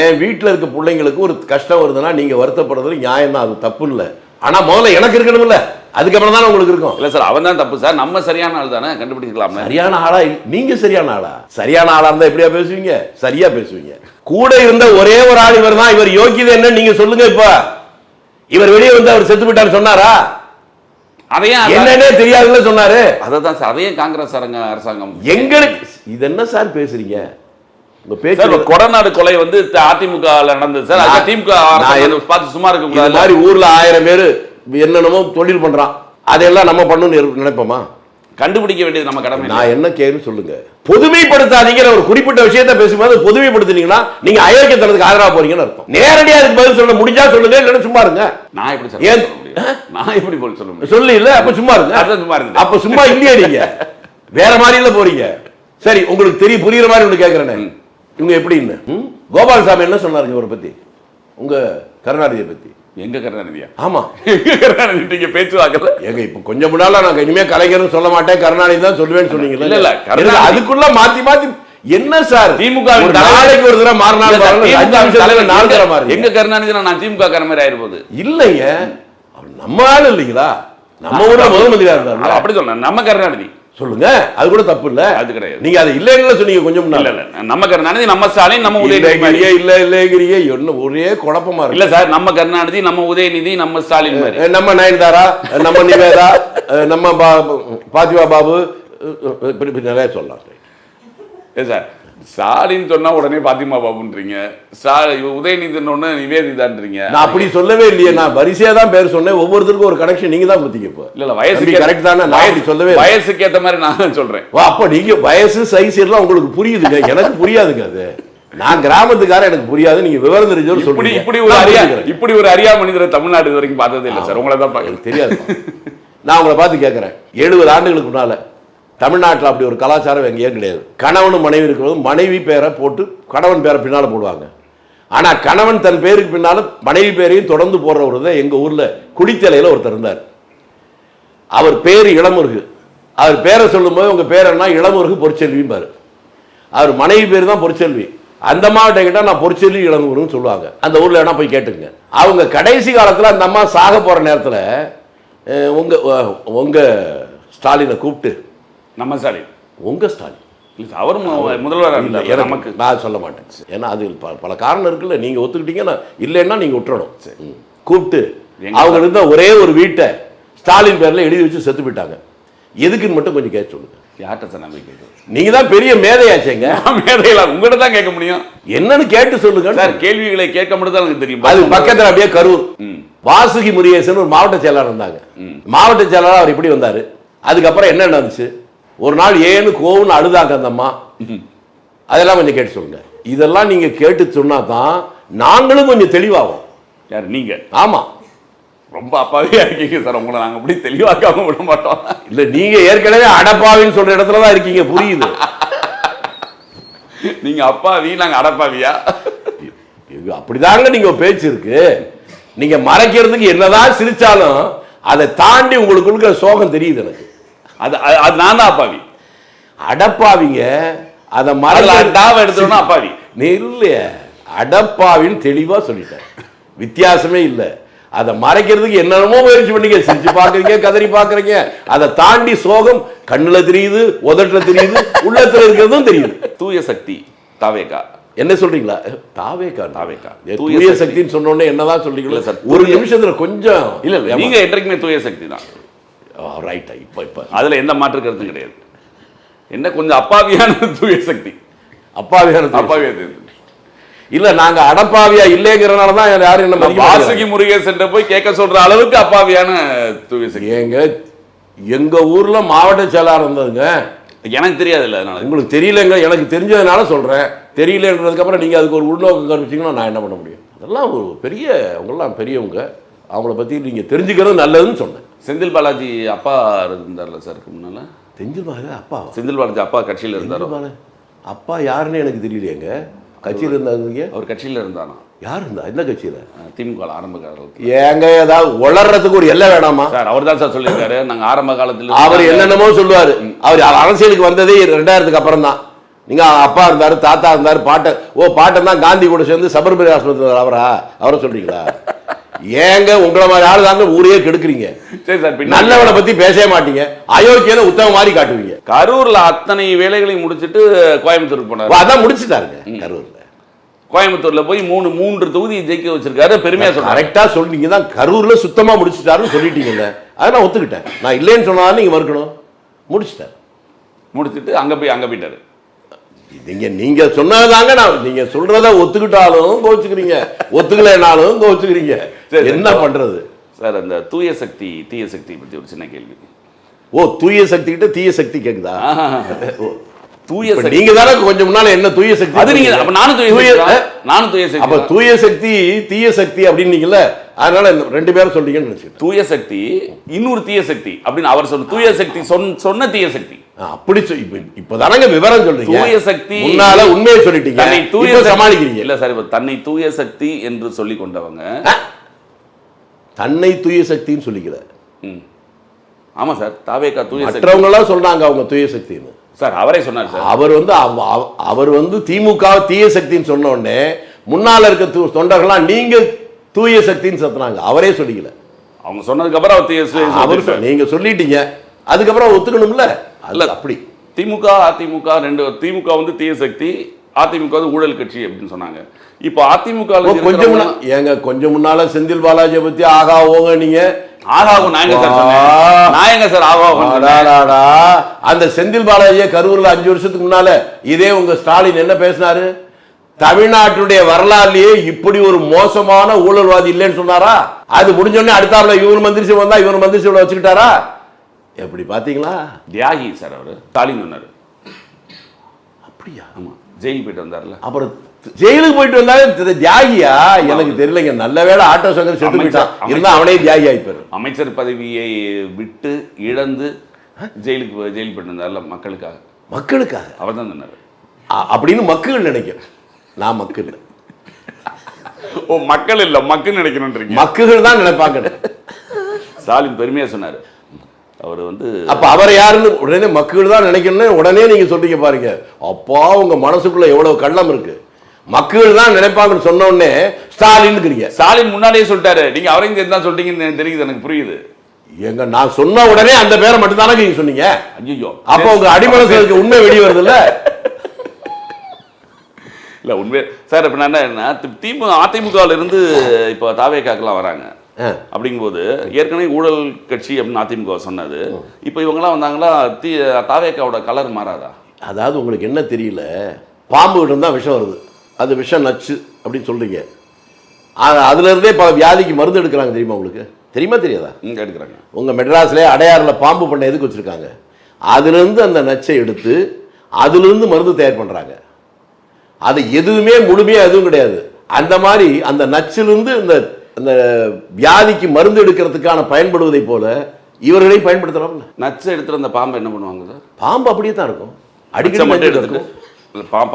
என் வீட்டுல இருக்க பிள்ளைங்களுக்கு ஒரு கஷ்டம் வருதுன்னா நீங்க வருத்தப்படுறது நியாயம் தான், அது தப்பு இல்ல. ஆனா முதல்ல எனக்கு இருக்கணும்ல, அதுக்கப்புறம் தான் உங்களுக்கு இருக்கும். இல்ல சார், அவன் தான் தப்பு சார். நம்ம சரியான ஆள் தானே, கண்டுபிடிக்கலாம். சரியான ஆளா? நீங்க சரியான ஆளா? சரியான ஆளா இருந்தா எப்படியா பேசுவீங்க? சரியா பேசுவீங்க. கூட இருந்த ஒரே ஒரு ஆள் இவர் தான். இவர் யோக்கியதை என்ன நீங்க சொல்லுங்க. இப்ப இவர் வெளியே வந்து அவர் செத்து விட்டார் சொன்னாரா? அதையும் என்னன்னே தெரியாதுன்னு சொன்னாரு. அதான் சார், அதையும் காங்கிரஸ் அரசாங்கம் எங்களுக்கு. இது என்ன சார் பேசுறீங்க? கொடநாடு கொலை வந்து அதிமுக நடந்தது சார். திமுக பார்த்து சும்மா இருக்க கூடாது. மாதிரி ஊர்ல 1000 பேர் என்னென்னமோ தொழில் பண்றான், அதெல்லாம் நம்ம பண்ணணும்னு நினைப்போமா? கண்டுபிடிக்க வேண்டியது நம்ம கடமை. நான் என்ன கேள்வி சொல்லுங்க. பொதுமைப்படுத்தாதீங்கிற ஒரு குறிப்பிட்ட விஷயத்தை பேசும்போது பொதுமைப்படுத்தினீங்கன்னா நீங்க அயோக்கியத்தனத்துக்கு ஆதரவா போறீங்கன்னு அர்த்தம். நேரடியா அதுக்கு பதில் சொல்ல முடிஞ்சா சொல்லுங்க, இல்லைன்னா சும்மா இருங்க. நான் எப்படி சொல்ல? நான் எப்படி சொல்ல முடியும்? சொல்லி இல்ல, அப்ப சும்மா இருங்க. அப்ப சும்மா இல்லையா? நீங்க வேற மாதிரி இல்ல போறீங்க. சரி, உங்களுக்கு தெரிய புரியுற மாதிரி ஒண்ணு கேட்கிறேன். இவங்க எப்படின்னு கோபாலசாமி என்ன சொன்னாருங்க இவரை பத்தி, உங்க கருணாநிதியை பத்தி? எங்க கருணாநிதியா? ஆமா, கருணாநிதி பேச்சு வாக்கல. எங்க இப்ப கொஞ்சம் முன்னால நான் இனிமே கலைஞர்னு சொல்ல மாட்டேன், கருணாநிதி தான் சொல்லுவேன்னு சொன்னீங்கல்ல. இல்ல இல்ல, அதுக்குள்ள மாத்தி என்ன சார்? திமுக நாளைக்கு ஒரு தடவை மாறினாலும் எங்க கருணாநிதி நான் திமுக கார மாதிரி ஆயிருப்போது இல்லைங்க. நம்ம ஆள் இல்லைங்களா? நம்ம ஊர்ல முதல் மந்திரியா இருந்தாரு. அப்படி சொல்றேன். நம்ம கருணாநிதி சொல்லுங்க, அது கூட தப்பு இல்ல. அது கிடையாது. நீங்க அது இல்லைன்னு சொன்னீங்க கொஞ்சம் முன்னால. இல்ல நம்ம கருணாநிதி நம்ம ஸ்டாலின் நம்ம உதயநிதி இல்லைங்கிறியே என்ன ஒரே குழப்பமா இருக்கு. இல்ல சார், நம்ம கருணாநிதி நம்ம உதயநிதி நம்ம ஸ்டாலின் மாதிரி, நம்ம நயன்தாரா, நம்ம நிவேதா, நம்ம பாத்திமா பாபு, நிறைய சொல்லலாம் சார். ஸ்டாலின் சொன்னா உடனே பாத்திமா பாபுன்றீங்க, உதயநிதி நிவேதிதான்றீங்க. நான் அப்படி சொல்லவே இல்லையே, நான் வரிசையா தான் பேர் சொன்னேன். ஒவ்வொருத்தருக்கும் ஒரு கனெக்ஷன் நீங்க தான் கொடுத்தீங்க. இப்போ இல்ல வயசு கரெக்ட் தானே, நான் சொல்லவே வயசுக்கு ஏத்த மாதிரி நான் சொல்றேன். அப்ப நீங்க வயசு சைஸ் எல்லாம் உங்களுக்கு புரியுதுங்க, எனக்கு புரியாதுங்க. அது நான் கிராமத்துக்கார, எனக்கு புரியாது. நீங்க விவரம் தெரிஞ்சவர் சொல்றீங்க. இப்படி ஒரு அறியா மனிதரை தமிழ்நாடு இது வரைக்கும் பார்த்ததே இல்லை சார். உங்களை தான் பார்க்க தெரியாது. நான் உங்களை பார்த்து கேட்கறேன், 70 ஆண்டுகளுக்கு முன்னால தமிழ்நாட்டில் அப்படி ஒரு கலாச்சாரம் எங்கேயே கிடையாது. கணவனும் மனைவி இருக்கிறது, மனைவி பேரை போட்டு கணவன் பேரை பின்னால் போடுவாங்க. ஆனால் கணவன் தன் பேருக்கு பின்னால் மனைவி பேரையும் தொடர்ந்து போடுறவர் தான் எங்கள் ஊரில் குடித்தலையில் ஒருத்தர் இருந்தார். அவர் பேர் இளமுருகு. அவர் பேரை சொல்லும்போது உங்கள் பேர் என்ன, இளமுருகு பொற்செல்விம்பார். அவர் மனைவி பேர் தான் பொற்செல்வி. அந்த அம்மாவிட்ட கேட்டால் நான் பொற்செல்வி இளமுருகுன்னு சொல்லுவாங்க. அந்த ஊரில் வேணா போய் கேட்டுங்க. அவங்க கடைசி காலத்தில் அந்த அம்மா சாக போகிற நேரத்தில் உங்கள் ஸ்டாலினை கூப்பிட்டு, நம்ம ஸ்டாலின் உங்க ஸ்டாலின் அவர் முதல்வர் நமக்கு நான் சொல்ல மாட்டேன். ஏன்னா அது பல காரணம் இருக்குல்ல. நீங்க ஒத்துக்கிட்டீங்கன்னா, இல்லைன்னா நீங்க விட்டுறணும். கூப்பிட்டு அவங்க இருந்த ஒரே ஒரு வீட்டை ஸ்டாலின் பேர்ல எழுதி வச்சு செத்து போயிட்டாங்க. எதுக்குன்னு மட்டும் கொஞ்சம் கேட்க சொல்லுங்க. யார்கிட்ட சார் நம்பி கேட்குறது? நீங்க தான் பெரிய மேதையாச்சேங்க. மேதையில உங்கள்கிட்ட தான் கேட்க முடியும். என்னன்னு கேட்டு சொல்லுங்க சார். கேள்விகளை கேட்க மட்டும் தான் எனக்கு தெரியும். அது பக்கத்துல அப்படியே கரூர் வாசுகி முருகேசன் ஒரு மாவட்ட செயலாளர் இருந்தாங்க. மாவட்ட செயலாளர் அவர் இப்படி வந்தாரு. அதுக்கப்புறம் என்ன நடந்துச்சு? ஒரு நாள் ஏன்னு கோவுன்னு அழுதாங்க அந்த அம்மா. அதெல்லாம் கொஞ்சம் கேட்டு சொல்லுங்க. இதெல்லாம் நீங்க கேட்டு சொன்னா தான் நாங்களும் கொஞ்சம் தெளிவாகும். யார் நீங்க? ஆமா, ரொம்ப அப்பாவியா இருக்கீங்க சார். உங்களை நாங்க அப்படி தெளிவாக்காம விட மாட்டோம். இல்ல, நீங்க ஏற்கனவே அடப்பாவின்னு சொல்ற இடத்துல தான் இருக்கீங்க, புரியுது. நீங்க அப்பாவி, நாங்க அடப்பாவியா? அப்படிதாங்க நீங்க பேச்சு இருக்கு. நீங்க மறைக்கிறதுக்கு என்னதான் சிரிச்சாலும் அதை தாண்டி உங்களுக்கு சோகம் தெரியுது எனக்கு. அது நான் தான் அப்பாவி. அடப்பாவிங்க. அதை எடுத்தோம்னா அப்பாவி நீ இல்லையே. அடப்பாவின்னு தெளிவா சொல்லிட்டேன், வித்தியாசமே இல்லை. அதை மறைக்கிறதுக்கு என்னென்னமோ முயற்சி பண்ணீங்க, சிரிச்சு பாக்குறீங்க, கதறி பாக்குறீங்க. அதை தாண்டி சோகம் கண்ணுல தெரியுது, உதட்டுல தெரியுது, உள்ளத்துல இருக்கிறதும் தெரியுது. தூய சக்தி தாவேகா என்ன சொல்றீங்களா? தாவேகா தாவேகா தூய சக்தின்னு சொன்னோடனே என்னதான் சொல்றீங்களா சார்? ஒரு நிமிஷத்துல கொஞ்சம் இல்ல, நீங்க என்றைக்குமே தூய சக்தி தான். ரைட்டா? இப்ப அதுல எந்த மாற்று கருத்தும் கிடையாது. என்ன கொஞ்சம் அப்பாவியான தூய சக்தி. அப்பாவியான இல்ல, நாங்க அடப்பாவியா இல்லைங்கிறனால தான் யாரும் என்ன வாசுகி முருகேசன் போய் கேட்க சொல்ற அளவுக்கு அப்பாவியான தூய சக்தி. எங்க ஊர்ல மாவட்ட செயலாளர் இருந்ததுங்க. எனக்கு தெரியாது இல்ல, அதனால உங்களுக்கு தெரியலங்க. எனக்கு தெரிஞ்சதுனால சொல்றேன். தெரியலன்றதுக்கு அப்புறம் நீங்க அதுக்கு ஒரு உள்நோக்கம் கற்பிச்சீங்கன்னா நான் என்ன பண்ண முடியும்? அதெல்லாம் ஒரு பெரிய, அவங்கெல்லாம் பெரியவங்க. அவங்கள பத்தி நீங்க தெரிஞ்சுக்கிறது நல்லதுன்னு சொன்னேன். செந்தில் பாலாஜி அப்பா இருந்தார்ல சார் முன்னால. செந்தில் பாலாஜி அப்பா? செந்தில் பாலாஜி அப்பா கட்சியில் இருந்தாரு. அப்பா யாருன்னு எனக்கு தெரியலையேங்க. கட்சியில் இருந்தாங்க. அவர் கட்சியில் இருந்தானா? யார் இருந்தா? எந்த கட்சியில? திமுக ஆரம்ப காலத்தில். ஏங்க ஏதாவது வளர்றதுக்கு ஒரு எல்லை வேணாமா? சார் அவர் தான் சார் சொல்லியிருக்காரு, நாங்க ஆரம்ப காலத்தில். அவர் என்னென்னமோ சொல்லுவாரு. அவர் அரசியலுக்கு வந்ததே 2000க்கு அப்புறம் தான். நீங்க அப்பா இருந்தாரு, தாத்தா இருந்தாரு, பாட்டன் தான் காந்தி கூட சேர்ந்து சபர்மதி ஆஸ்பத்திரி. அவரை சொல்றீங்களா? ஏங்க உங்களை மாதிரி ஆளு தாங்க ஊரையே கெடுக்குறீங்க. சரி சார், நல்லவனை பத்தி பேசவே மாட்டீங்க, அயோக்கியனை உத்தம மாதிரி காட்டுவீங்க. கரூர்ல அத்தனை வேலைகளையும் முடிச்சுட்டு கோயம்புத்தூருக்கு போனாரு. அதான் முடிச்சுட்டாருங்க. கரூர்ல கோயம்புத்தூர்ல போய் 3 தொகுதி ஜெயிக்க வச்சிருக்காரு. பெருமையா சொல்றேன். கரெக்டா சொல்றீங்க தான். கரூர்ல சுத்தமா முடிச்சுட்டாருன்னு சொல்லிட்டீங்கல்ல, அதை நான் ஒத்துக்கிட்டேன். நான் இல்லைன்னு சொன்னாலும் நீங்க மறுக்கணும். முடிச்சுட்டாரு. முடிச்சுட்டு அங்க போயிட்டாரு. நீங்க சொன்னதாங்க. நான் நீங்க சொல்றத ஒத்துக்கிட்டாலும் கோச்சுக்கிறீங்க, ஒத்துக்கலைனாலும் கோச்சுக்கிறீங்க. என்ன பண்றது சார்? அந்த தூய சக்தி தீய சக்தி பத்தி ஒரு சின்ன கேள்வி. தூய சக்தி கிட்ட தீய சக்தி கேக்குதா? தூய சக்தி நீங்க தானே கொஞ்சம் முன்னால என்ன தூய சக்தி? அது நீங்க. அப்ப நானும் தூய சக்தி. அப்ப தூய சக்தி தீய சக்தி அப்படின்னீங்கல்ல, அதனால 2 பேரும் சொல்றீங்கன்னு நினைச்சேன். தூய சக்தி இன்னொரு தீய சக்தி அப்படின்னு அவர் சொல்ற. தூய சக்தி சொன்ன தீய சக்தி அப்படி இப்பதானங்க விவரம் சொல்றீங்க. தூய சக்தி முன்னால உண்மையை சொல்லிட்டீங்க, தன்னை தூய சமாளிக்கிறீங்க. இல்ல சார், இப்ப தன்னை தூய சக்தி என்று சொல்லி கொண்டவங்க தன்னை தூய சக்தின்னு சொல்லிக்கிற. ஆமா சார், தாவேகா தூய சக்தி. மற்றவங்க எல்லாம் சொல்றாங்க அவங்க தூய சக்தின்னு. சார் அவரே சொன்னார் சார். அவர் வந்து திமுக தீய சக்தின்னு சொன்ன உடனே முன்னால இருக்க தொண்டர்கள்லாம் நீங்க தூய சக்தின்னு சத்துனாங்க. அவரே சொல்லிக்கல. அவங்க சொன்னதுக்கு அப்புறம் அவர் நீங்க சொல்லிட்டீங்க, அதுக்கப்புறம் ஒத்துக்கணும்ல. அது அப்படி திமுக அதிமுக ரெண்டு, திமுக வந்து தீய சக்தி, அதிமுக வந்து ஊழல் கட்சி அப்படின்னு சொன்னாங்க. இப்போ அதிமுக கொஞ்சம் முன்னால செந்தில் பாலாஜியை பத்தி ஆகா ஓங்க நீங்க ஆகாவும் நாயங்க சார் ஆகாவும் அந்த செந்தில் பாலாஜியை கரூர்ல 5 வருஷத்துக்கு முன்னால இதே உங்க ஸ்டாலின் என்ன பேசினாரு? தமிழ்நாட்டுடைய வரலாறுலயே இப்படி ஒரு மோசமான ஊழல்வாதி இல்லைன்னு சொன்னாரா? அது முடிஞ்சோடனே அடுத்தாப்புல இவர் மந்திரி வந்தா இவர் மந்திரி வச்சுக்கிட்டாரா? எப்படி பாத்தீங்களா? தியாகி சார் அவரு. ஸ்டாலின் சொன்னாரு. அப்படியா? ஆமா, ஜெயிலுக்கு போயிட்டு வந்தார்ல. அப்புறம் ஜெயிலுக்கு போயிட்டு வந்தாலும் தியாகியா? எனக்கு தெரியலங்க. நல்ல வேளை ஆட்டோ சங்கர் செத்து போயிட்டான், இருந்தா அவனே தியாகி ஆயிப்பாரு. அமைச்சர் பதவியை விட்டு இழந்து ஜெயிலுக்கு போயிட்டு வந்தார்ல மக்களுக்காக. மக்களுக்காக அவர் தான் சொன்னாரு அப்படின்னு மக்கள் நினைக்கிறேன். நான் மக்கள் ஓ மக்கள் இல்ல மக்கள் நினைக்கணும்ன்றீங்க. மக்கள் தான் நினைப்பாங்க. ஸ்டாலின் பெருமையா சொன்னாரு. அவர் வந்து அப்ப அவர் யாருன்னு உடனே மக்கள் தான் நினைக்கணும்னு உடனே நீங்க சொல்றீங்க பாருங்க. அப்பா உங்க மனசுக்குள்ள எவ்வளவு கள்ளம் இருக்கு. மக்கள் தான் நினைப்பாங்கன்னு சொன்ன உடனே ஸ்டாலின் ஸ்டாலின் முன்னாடியே சொல்லிட்டாரு. நீங்க அவரையும் சேர்ந்து தான் சொல்றீங்கன்னு தெரியுது, எனக்கு புரியுது. எங்க நான் சொன்ன உடனே அந்த பேரை மட்டும் தானே நீங்க சொன்னீங்க. ஐயோ, அப்ப உங்க அடிமனசுக்கு உண்மை வெளியே வருது இல்ல? இல்ல உண்மை சார். இப்ப நான் என்ன அதிமுகவில் இருந்து இப்போ தாவேக்காக்கெல்லாம் வராங்க. அப்படிங்கும்போது ஏற்கனவே ஊழல் கட்சி அப்படின்னு அதிமுக சொன்னது. இப்போ இவங்கெல்லாம் வந்தாங்களா, தாவேக்காவோட கலர் மாறாதா? அதாவது உங்களுக்கு என்ன தெரியல, பாம்பு கிட்ட தான் விஷம் வருது, அது விஷம் நச்சு அப்படின்னு சொல்றீங்க. அதுல இருந்தே பல வியாதிக்கு மருந்து எடுக்கிறாங்க. தெரியுமா உங்களுக்கு? தெரியுமா தெரியாதா? எடுக்கிறாங்க. உங்க மெட்ராஸ்ல அடையாறுல பாம்பு பண்ண எதுக்கு வச்சிருக்காங்க? அதுல இருந்து அந்த நச்சை எடுத்து அதுல இருந்து மருந்து தயார் பண்றாங்க. அது எதுவுமே முழுமையா எதுவும் கிடையாது. அந்த மாதிரி அந்த நச்சிலிருந்து இந்த வியாதிக்கு மருந்து எடுக்கிறதுக்கான பயன்படுவதை போல இவர்களை பயன்படுத்தலாம். நச்சு எடுத்துட்டு அந்த பாம்பை என்ன பண்ணுவாங்க சார்? பாம்பு அப்படியே தான் இருக்கும். அடிக்கடி மட்டும் எடுத்துட்டு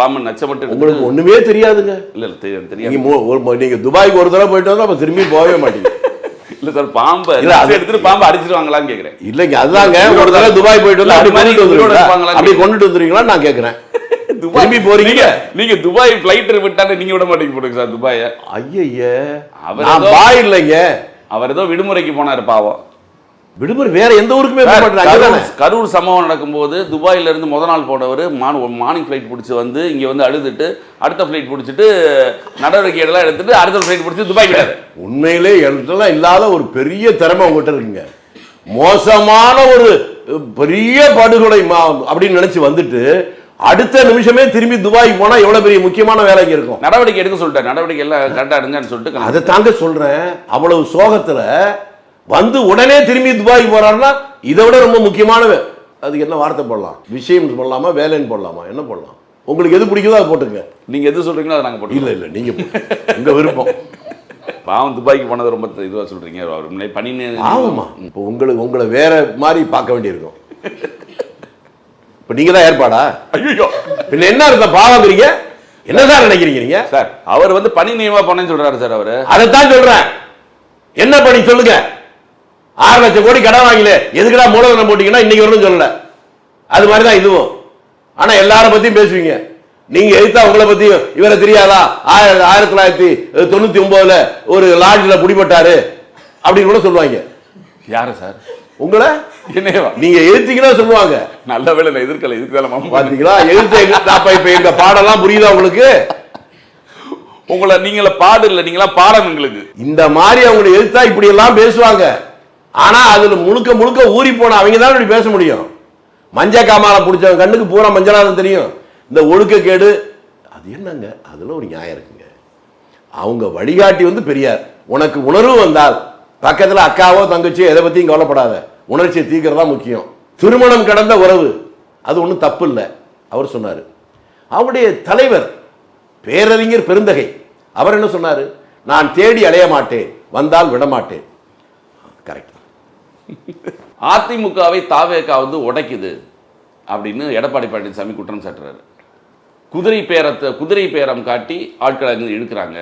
பாம்பு நச்சை மட்டும் உங்களுக்கு ஒண்ணுமே தெரியாதுங்க. இல்ல தெரியாது. நீங்க துபாய்க்கு ஒரு தடவை போயிட்டு வந்தா அப்ப திரும்பி போகவே மாட்டீங்க. இல்ல சார், பாம்பை எடுத்துட்டு பாம்பை அடிச்சிருவாங்களான்னு கேக்குறேன். இல்லைங்க, அதுதாங்க. ஒரு தடவை துபாய் போயிட்டு வந்து அப்படி கொண்டுட்டு வந்துருவீங்களா நான் கேக்குறேன். திரும்பி போறீங்க நீங்க துபாய் ஃளைட் விட்டானே நீங்க விட மாட்டீங்க போடுங்க சார் துபாய. ஐயே, அவர் பாய் இல்லைங்க. அவர் ஏதோ விடுமுறைக்கு போனாரு பாவம். விடுமுறை வேற எந்த ஊருக்குமே போக மாட்டாங்க. கரூர் சம்பவம் நடக்கும்போது துபாயில இருந்து முத நாள் போனவர் மார்னிங் ஃபிளைட் பிடிச்சி வந்து இங்க வந்து அழுதுட்டு அடுத்த ஃபிளைட் பிடிச்சிட்டு நடவடிக்கை எல்லாம் எடுத்துட்டு அடுத்த ஃபிளைட் பிடிச்சி துபாய் கிட்டாரு. உண்மையிலே எல்லாம் இல்லாத ஒரு பெரிய திறமை உங்ககிட்ட இருக்குங்க. மோசமான ஒரு பெரிய படுகொலை அப்படின்னு நினைச்சு வந்துட்டு அடுத்த நிமிஷமே திரும்பி துபாய் போனா எவ்வளவு பெரிய முக்கியமான வேலைக்கு இருக்கும். நடவடிக்கை எடுக்க சொல்லிட்டாரு. நடவடிக்கை எல்லாம் கரெக்டா எடுங்கன்னு சொல்லிட்டு அதை தாங்க சொல்றேன். அவ்வளவு சோகத்துல வந்து உடனே திரும்பி துபாய்க்கு போறாருன்னா இதை விட ரொம்ப முக்கியமான அதுக்கு என்ன வார்த்தை போடலாம்? விஷயம் போடலாமா, வேலைன்னு போடலாமா, என்ன போடலாம்? உங்களுக்கு எது பிடிக்குதோ அதை போட்டுங்க. நீங்க எது சொல்றீங்களோ அதை நாங்க போட்டு. இல்ல நீங்க உங்க விருப்பம். பாவம் துபாய்க்கு போனது ரொம்ப இதுவா சொல்றீங்க. அவர் முன்னாடி பணி ஆமா. இப்போ உங்களை வேற மாதிரி பார்க்க வேண்டியிருக்கும். இப்ப நீங்க தான் ஏற்பாடா? ஐயோ, பின்ன என்ன அர்த்தம் பாவங்கிறீங்க? என்னதான் நினைக்கிறீங்க நீங்க? சார் அவர் வந்து பணி நியமமா பண்ணேன்னு சொல்றாரு சார். அவரு அதைத்தான் சொல்றேன். என்ன பண்ணி சொல்லுங்க. 6 லட்சம் கோடி கடன் வாங்கல, எதுக்குடா மூலதனம் போட்டீங்கன்னா இன்னைக்கு வரணும் சொல்லல. அது மாதிரிதான் இதுவும். ஆனா எல்லார பத்தியும் பேசுவீங்க. நீங்க எதிர்த்தா உங்களை பத்தியும் இவரை தெரியாதா? 1999 ஒரு லாட்ஜ்ல பிடிபட்டாரு அப்படின்னு கூட சொல்லுவாங்க. யாரு சார்? உங்களை நீங்க எழுத்தீங்கன்னா சொல்லுவாங்க. நல்ல வேலை எதிர்க்கல. இதுக்கு பாத்தீங்களா? எழுத்து எங்க பாடெல்லாம் புரியுதா உங்களுக்கு? உங்களை நீங்கள பாடு இல்ல, நீங்களா பாடம் எங்களுக்கு. இந்த மாதிரி அவங்களை எழுத்தா இப்படி எல்லாம் பேசுவாங்க. ஆனா அதுல முழுக்க முழுக்க ஊறி போன அவங்க தான் இப்படி பேச முடியும். மஞ்ச காமால பிடிச்சவங்க கண்ணுக்கு பூரா மஞ்சளாதான் தெரியும். இந்த ஒழுக்கக்கேடு அது என்னங்க? அதுல ஒரு நியாயம் இருக்குங்க. அவங்க வழிகாட்டி வந்து பெரியார். உனக்கு உணர்வு வந்தால் பக்கத்துல அக்காவோ தங்கச்சியோ எதை பத்தியும் கவலைப்படாத, உணர்ச்சியை தீர்க்கிறதா முக்கியம். திருமணம் கடந்த உறவு அது ஒன்றும் தப்பு இல்லை அவர் சொன்னாரு. அவருடைய தலைவர் பேரறிஞர் பெருந்தகை அவர் என்ன சொன்னாரு? நான் தேடி அலைய மாட்டேன், வந்தால் விட மாட்டேன். கரெக்ட். அதிமுகவை தாவேகா வந்து உடைக்குது அப்படின்னு எடப்பாடி பழனிசாமி குற்றம் சாட்டுறாரு. குதிரை பேரம் காட்டி ஆட்களை இழுக்கிறாங்க.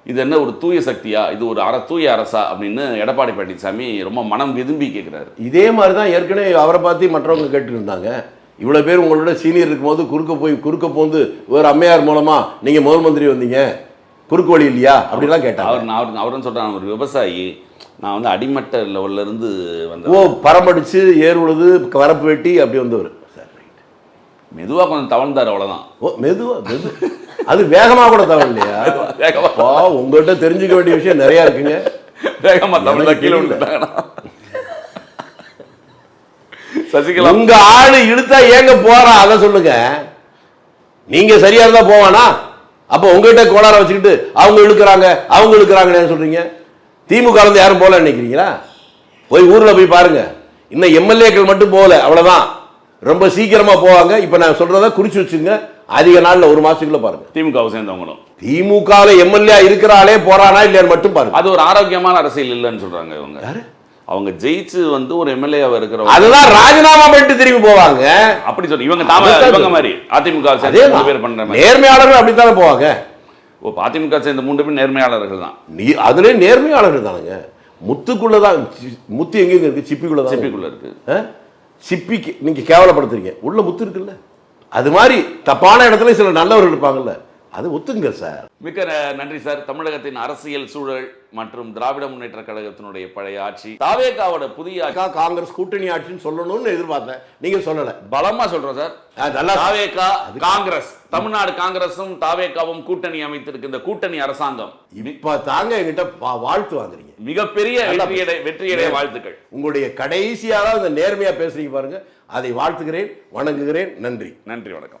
இது என்ன ஒரு தூய சக்தியா, இது ஒரு தூய அரசா அப்படின்னு எடப்பாடி பழனிசாமி ரொம்ப மனம் விரும்பி கேட்கிறாரு. இதே மாதிரி தான் ஏற்கனவே அவரை பார்த்து மற்றவங்க கேட்டு இருந்தாங்க. இவ்வளவு பேர் உங்களோட சீனியர் இருக்கும்போது குறுக்க போந்து ஒரு அம்மையார் மூலமா நீங்க முதல் மந்திரி வந்தீங்க, குறுக்கு வழி இல்லையா அப்படிலாம் கேட்டாங்க. அவருன்னு சொல்றாங்க. ஒரு விவசாயி நான் வந்து அடிமட்ட லெவல்ல இருந்து ஓ வந்தேன். பரமடிச்சு ஏர் உழுது வரப்பு வெட்டி அப்படி வந்தவர். மெதுவா கொஞ்சம் தவழ்ந்தார், அவ்வளவுதான். ஓ மெதுவா அது வேகமா கூட தவறு இல்லையா? வேகமா உங்கள்கிட்ட தெரிஞ்சுக்க வேண்டிய விஷயம் நிறைய இருக்குங்க. வேகமா தவழ்ந்தா கீழே விழுந்துட்டாங்கண்ணா. சசிகலா உங்க ஆளு இழுத்தா ஏங்க போறா அதை சொல்லுங்க. நீங்க சரியா இருந்தா போவானா? அப்ப உங்ககிட்ட கோளார வச்சுக்கிட்டு அவங்க இழுக்கிறாங்கன்னு சொல்றீங்க. திமுக இருந்து யாரும் போல நினைக்கிறீங்களா? போய் ஊர்ல போய் பாருங்க. இன்னும் எம்எல்ஏக்கள் மட்டும் போகல, அவ்வளவுதான். ரொம்ப சீக்கிரமா போவாங்க. இப்ப நான் சொல்றத குறிச்சு வச்சுங்க. அதிக நாள்ல 1 மாசத்துக்குள்ள பாருங்க. திமுகவை சேர்ந்தவங்களும் திமுக எம்எல்ஏ இருக்கிறாளே போறானா இல்லையான்னு மட்டும் பாருங்க. அது ஒரு ஆரோக்கியமான அரசியல் இல்லைன்னு சொல்றாங்க இவங்க. அவங்க ஜெயிச்சு வந்து ஒரு எம்எல்ஏவா இருக்கிறவங்க அதுதான் ராஜினாமா பண்ணிட்டு திரும்பி போவாங்க. அப்படி சொல்லி இவங்க இவங்க மாதிரி அதிமுக சேர்ந்த 3 பேர் பண்ற மாதிரி நேர்மையாளர்கள் அப்படித்தானே போவாங்க. ஓ அதிமுக சேர்ந்த 3 பேர் நேர்மையாளர்கள் தான். அதுல நேர்மையாளர்கள் தானுங்க. முத்துக்குள்ளதான். முத்து எங்க இருக்கு? சிப்பிக்குள்ளதான். சிப்பிக்குள்ள இருக்கு. சிப்பிக்கு நீங்க கேவலப்படுத்துறீங்க. உள்ள முத்து இருக்குல்ல. அது மாதிரி தப்பான இடத்துல சில நல்லவர்கள் இருப்பாங்கல்ல, அது ஒத்துங்க சார். மிக்க நன்றி சார். தமிழகத்தின் அரசியல் சூழல் மற்றும் திராவிட முன்னேற்ற கழகத்தினுடைய பழைய ஆட்சி, தாவேகாவோட புதிய காங்கிரஸ் கூட்டணி ஆட்சின்னு சொல்லணும்னு எதிர்பார்த்தேன். நீங்க சொல்லல. பலமா சொல்றோம் சார். தாவேகா காங்கிரஸ், தமிழ்நாடு காங்கிரசும் தாவேகாவும் கூட்டணி அமைத்திருக்கு. இந்த கூட்டணி அரசாங்கம் இப்ப தாங்க என்கிட்ட வாழ்த்து வாங்குறீங்க. மிகப்பெரிய வெற்றியடைய வாழ்த்துக்கள். உங்களுடைய கடைசியாக இந்த நேர்மையா பேசுறீங்க பாருங்க, அதை வாழ்த்துகிறேன், வணங்குகிறேன். நன்றி. நன்றி, வணக்கம்.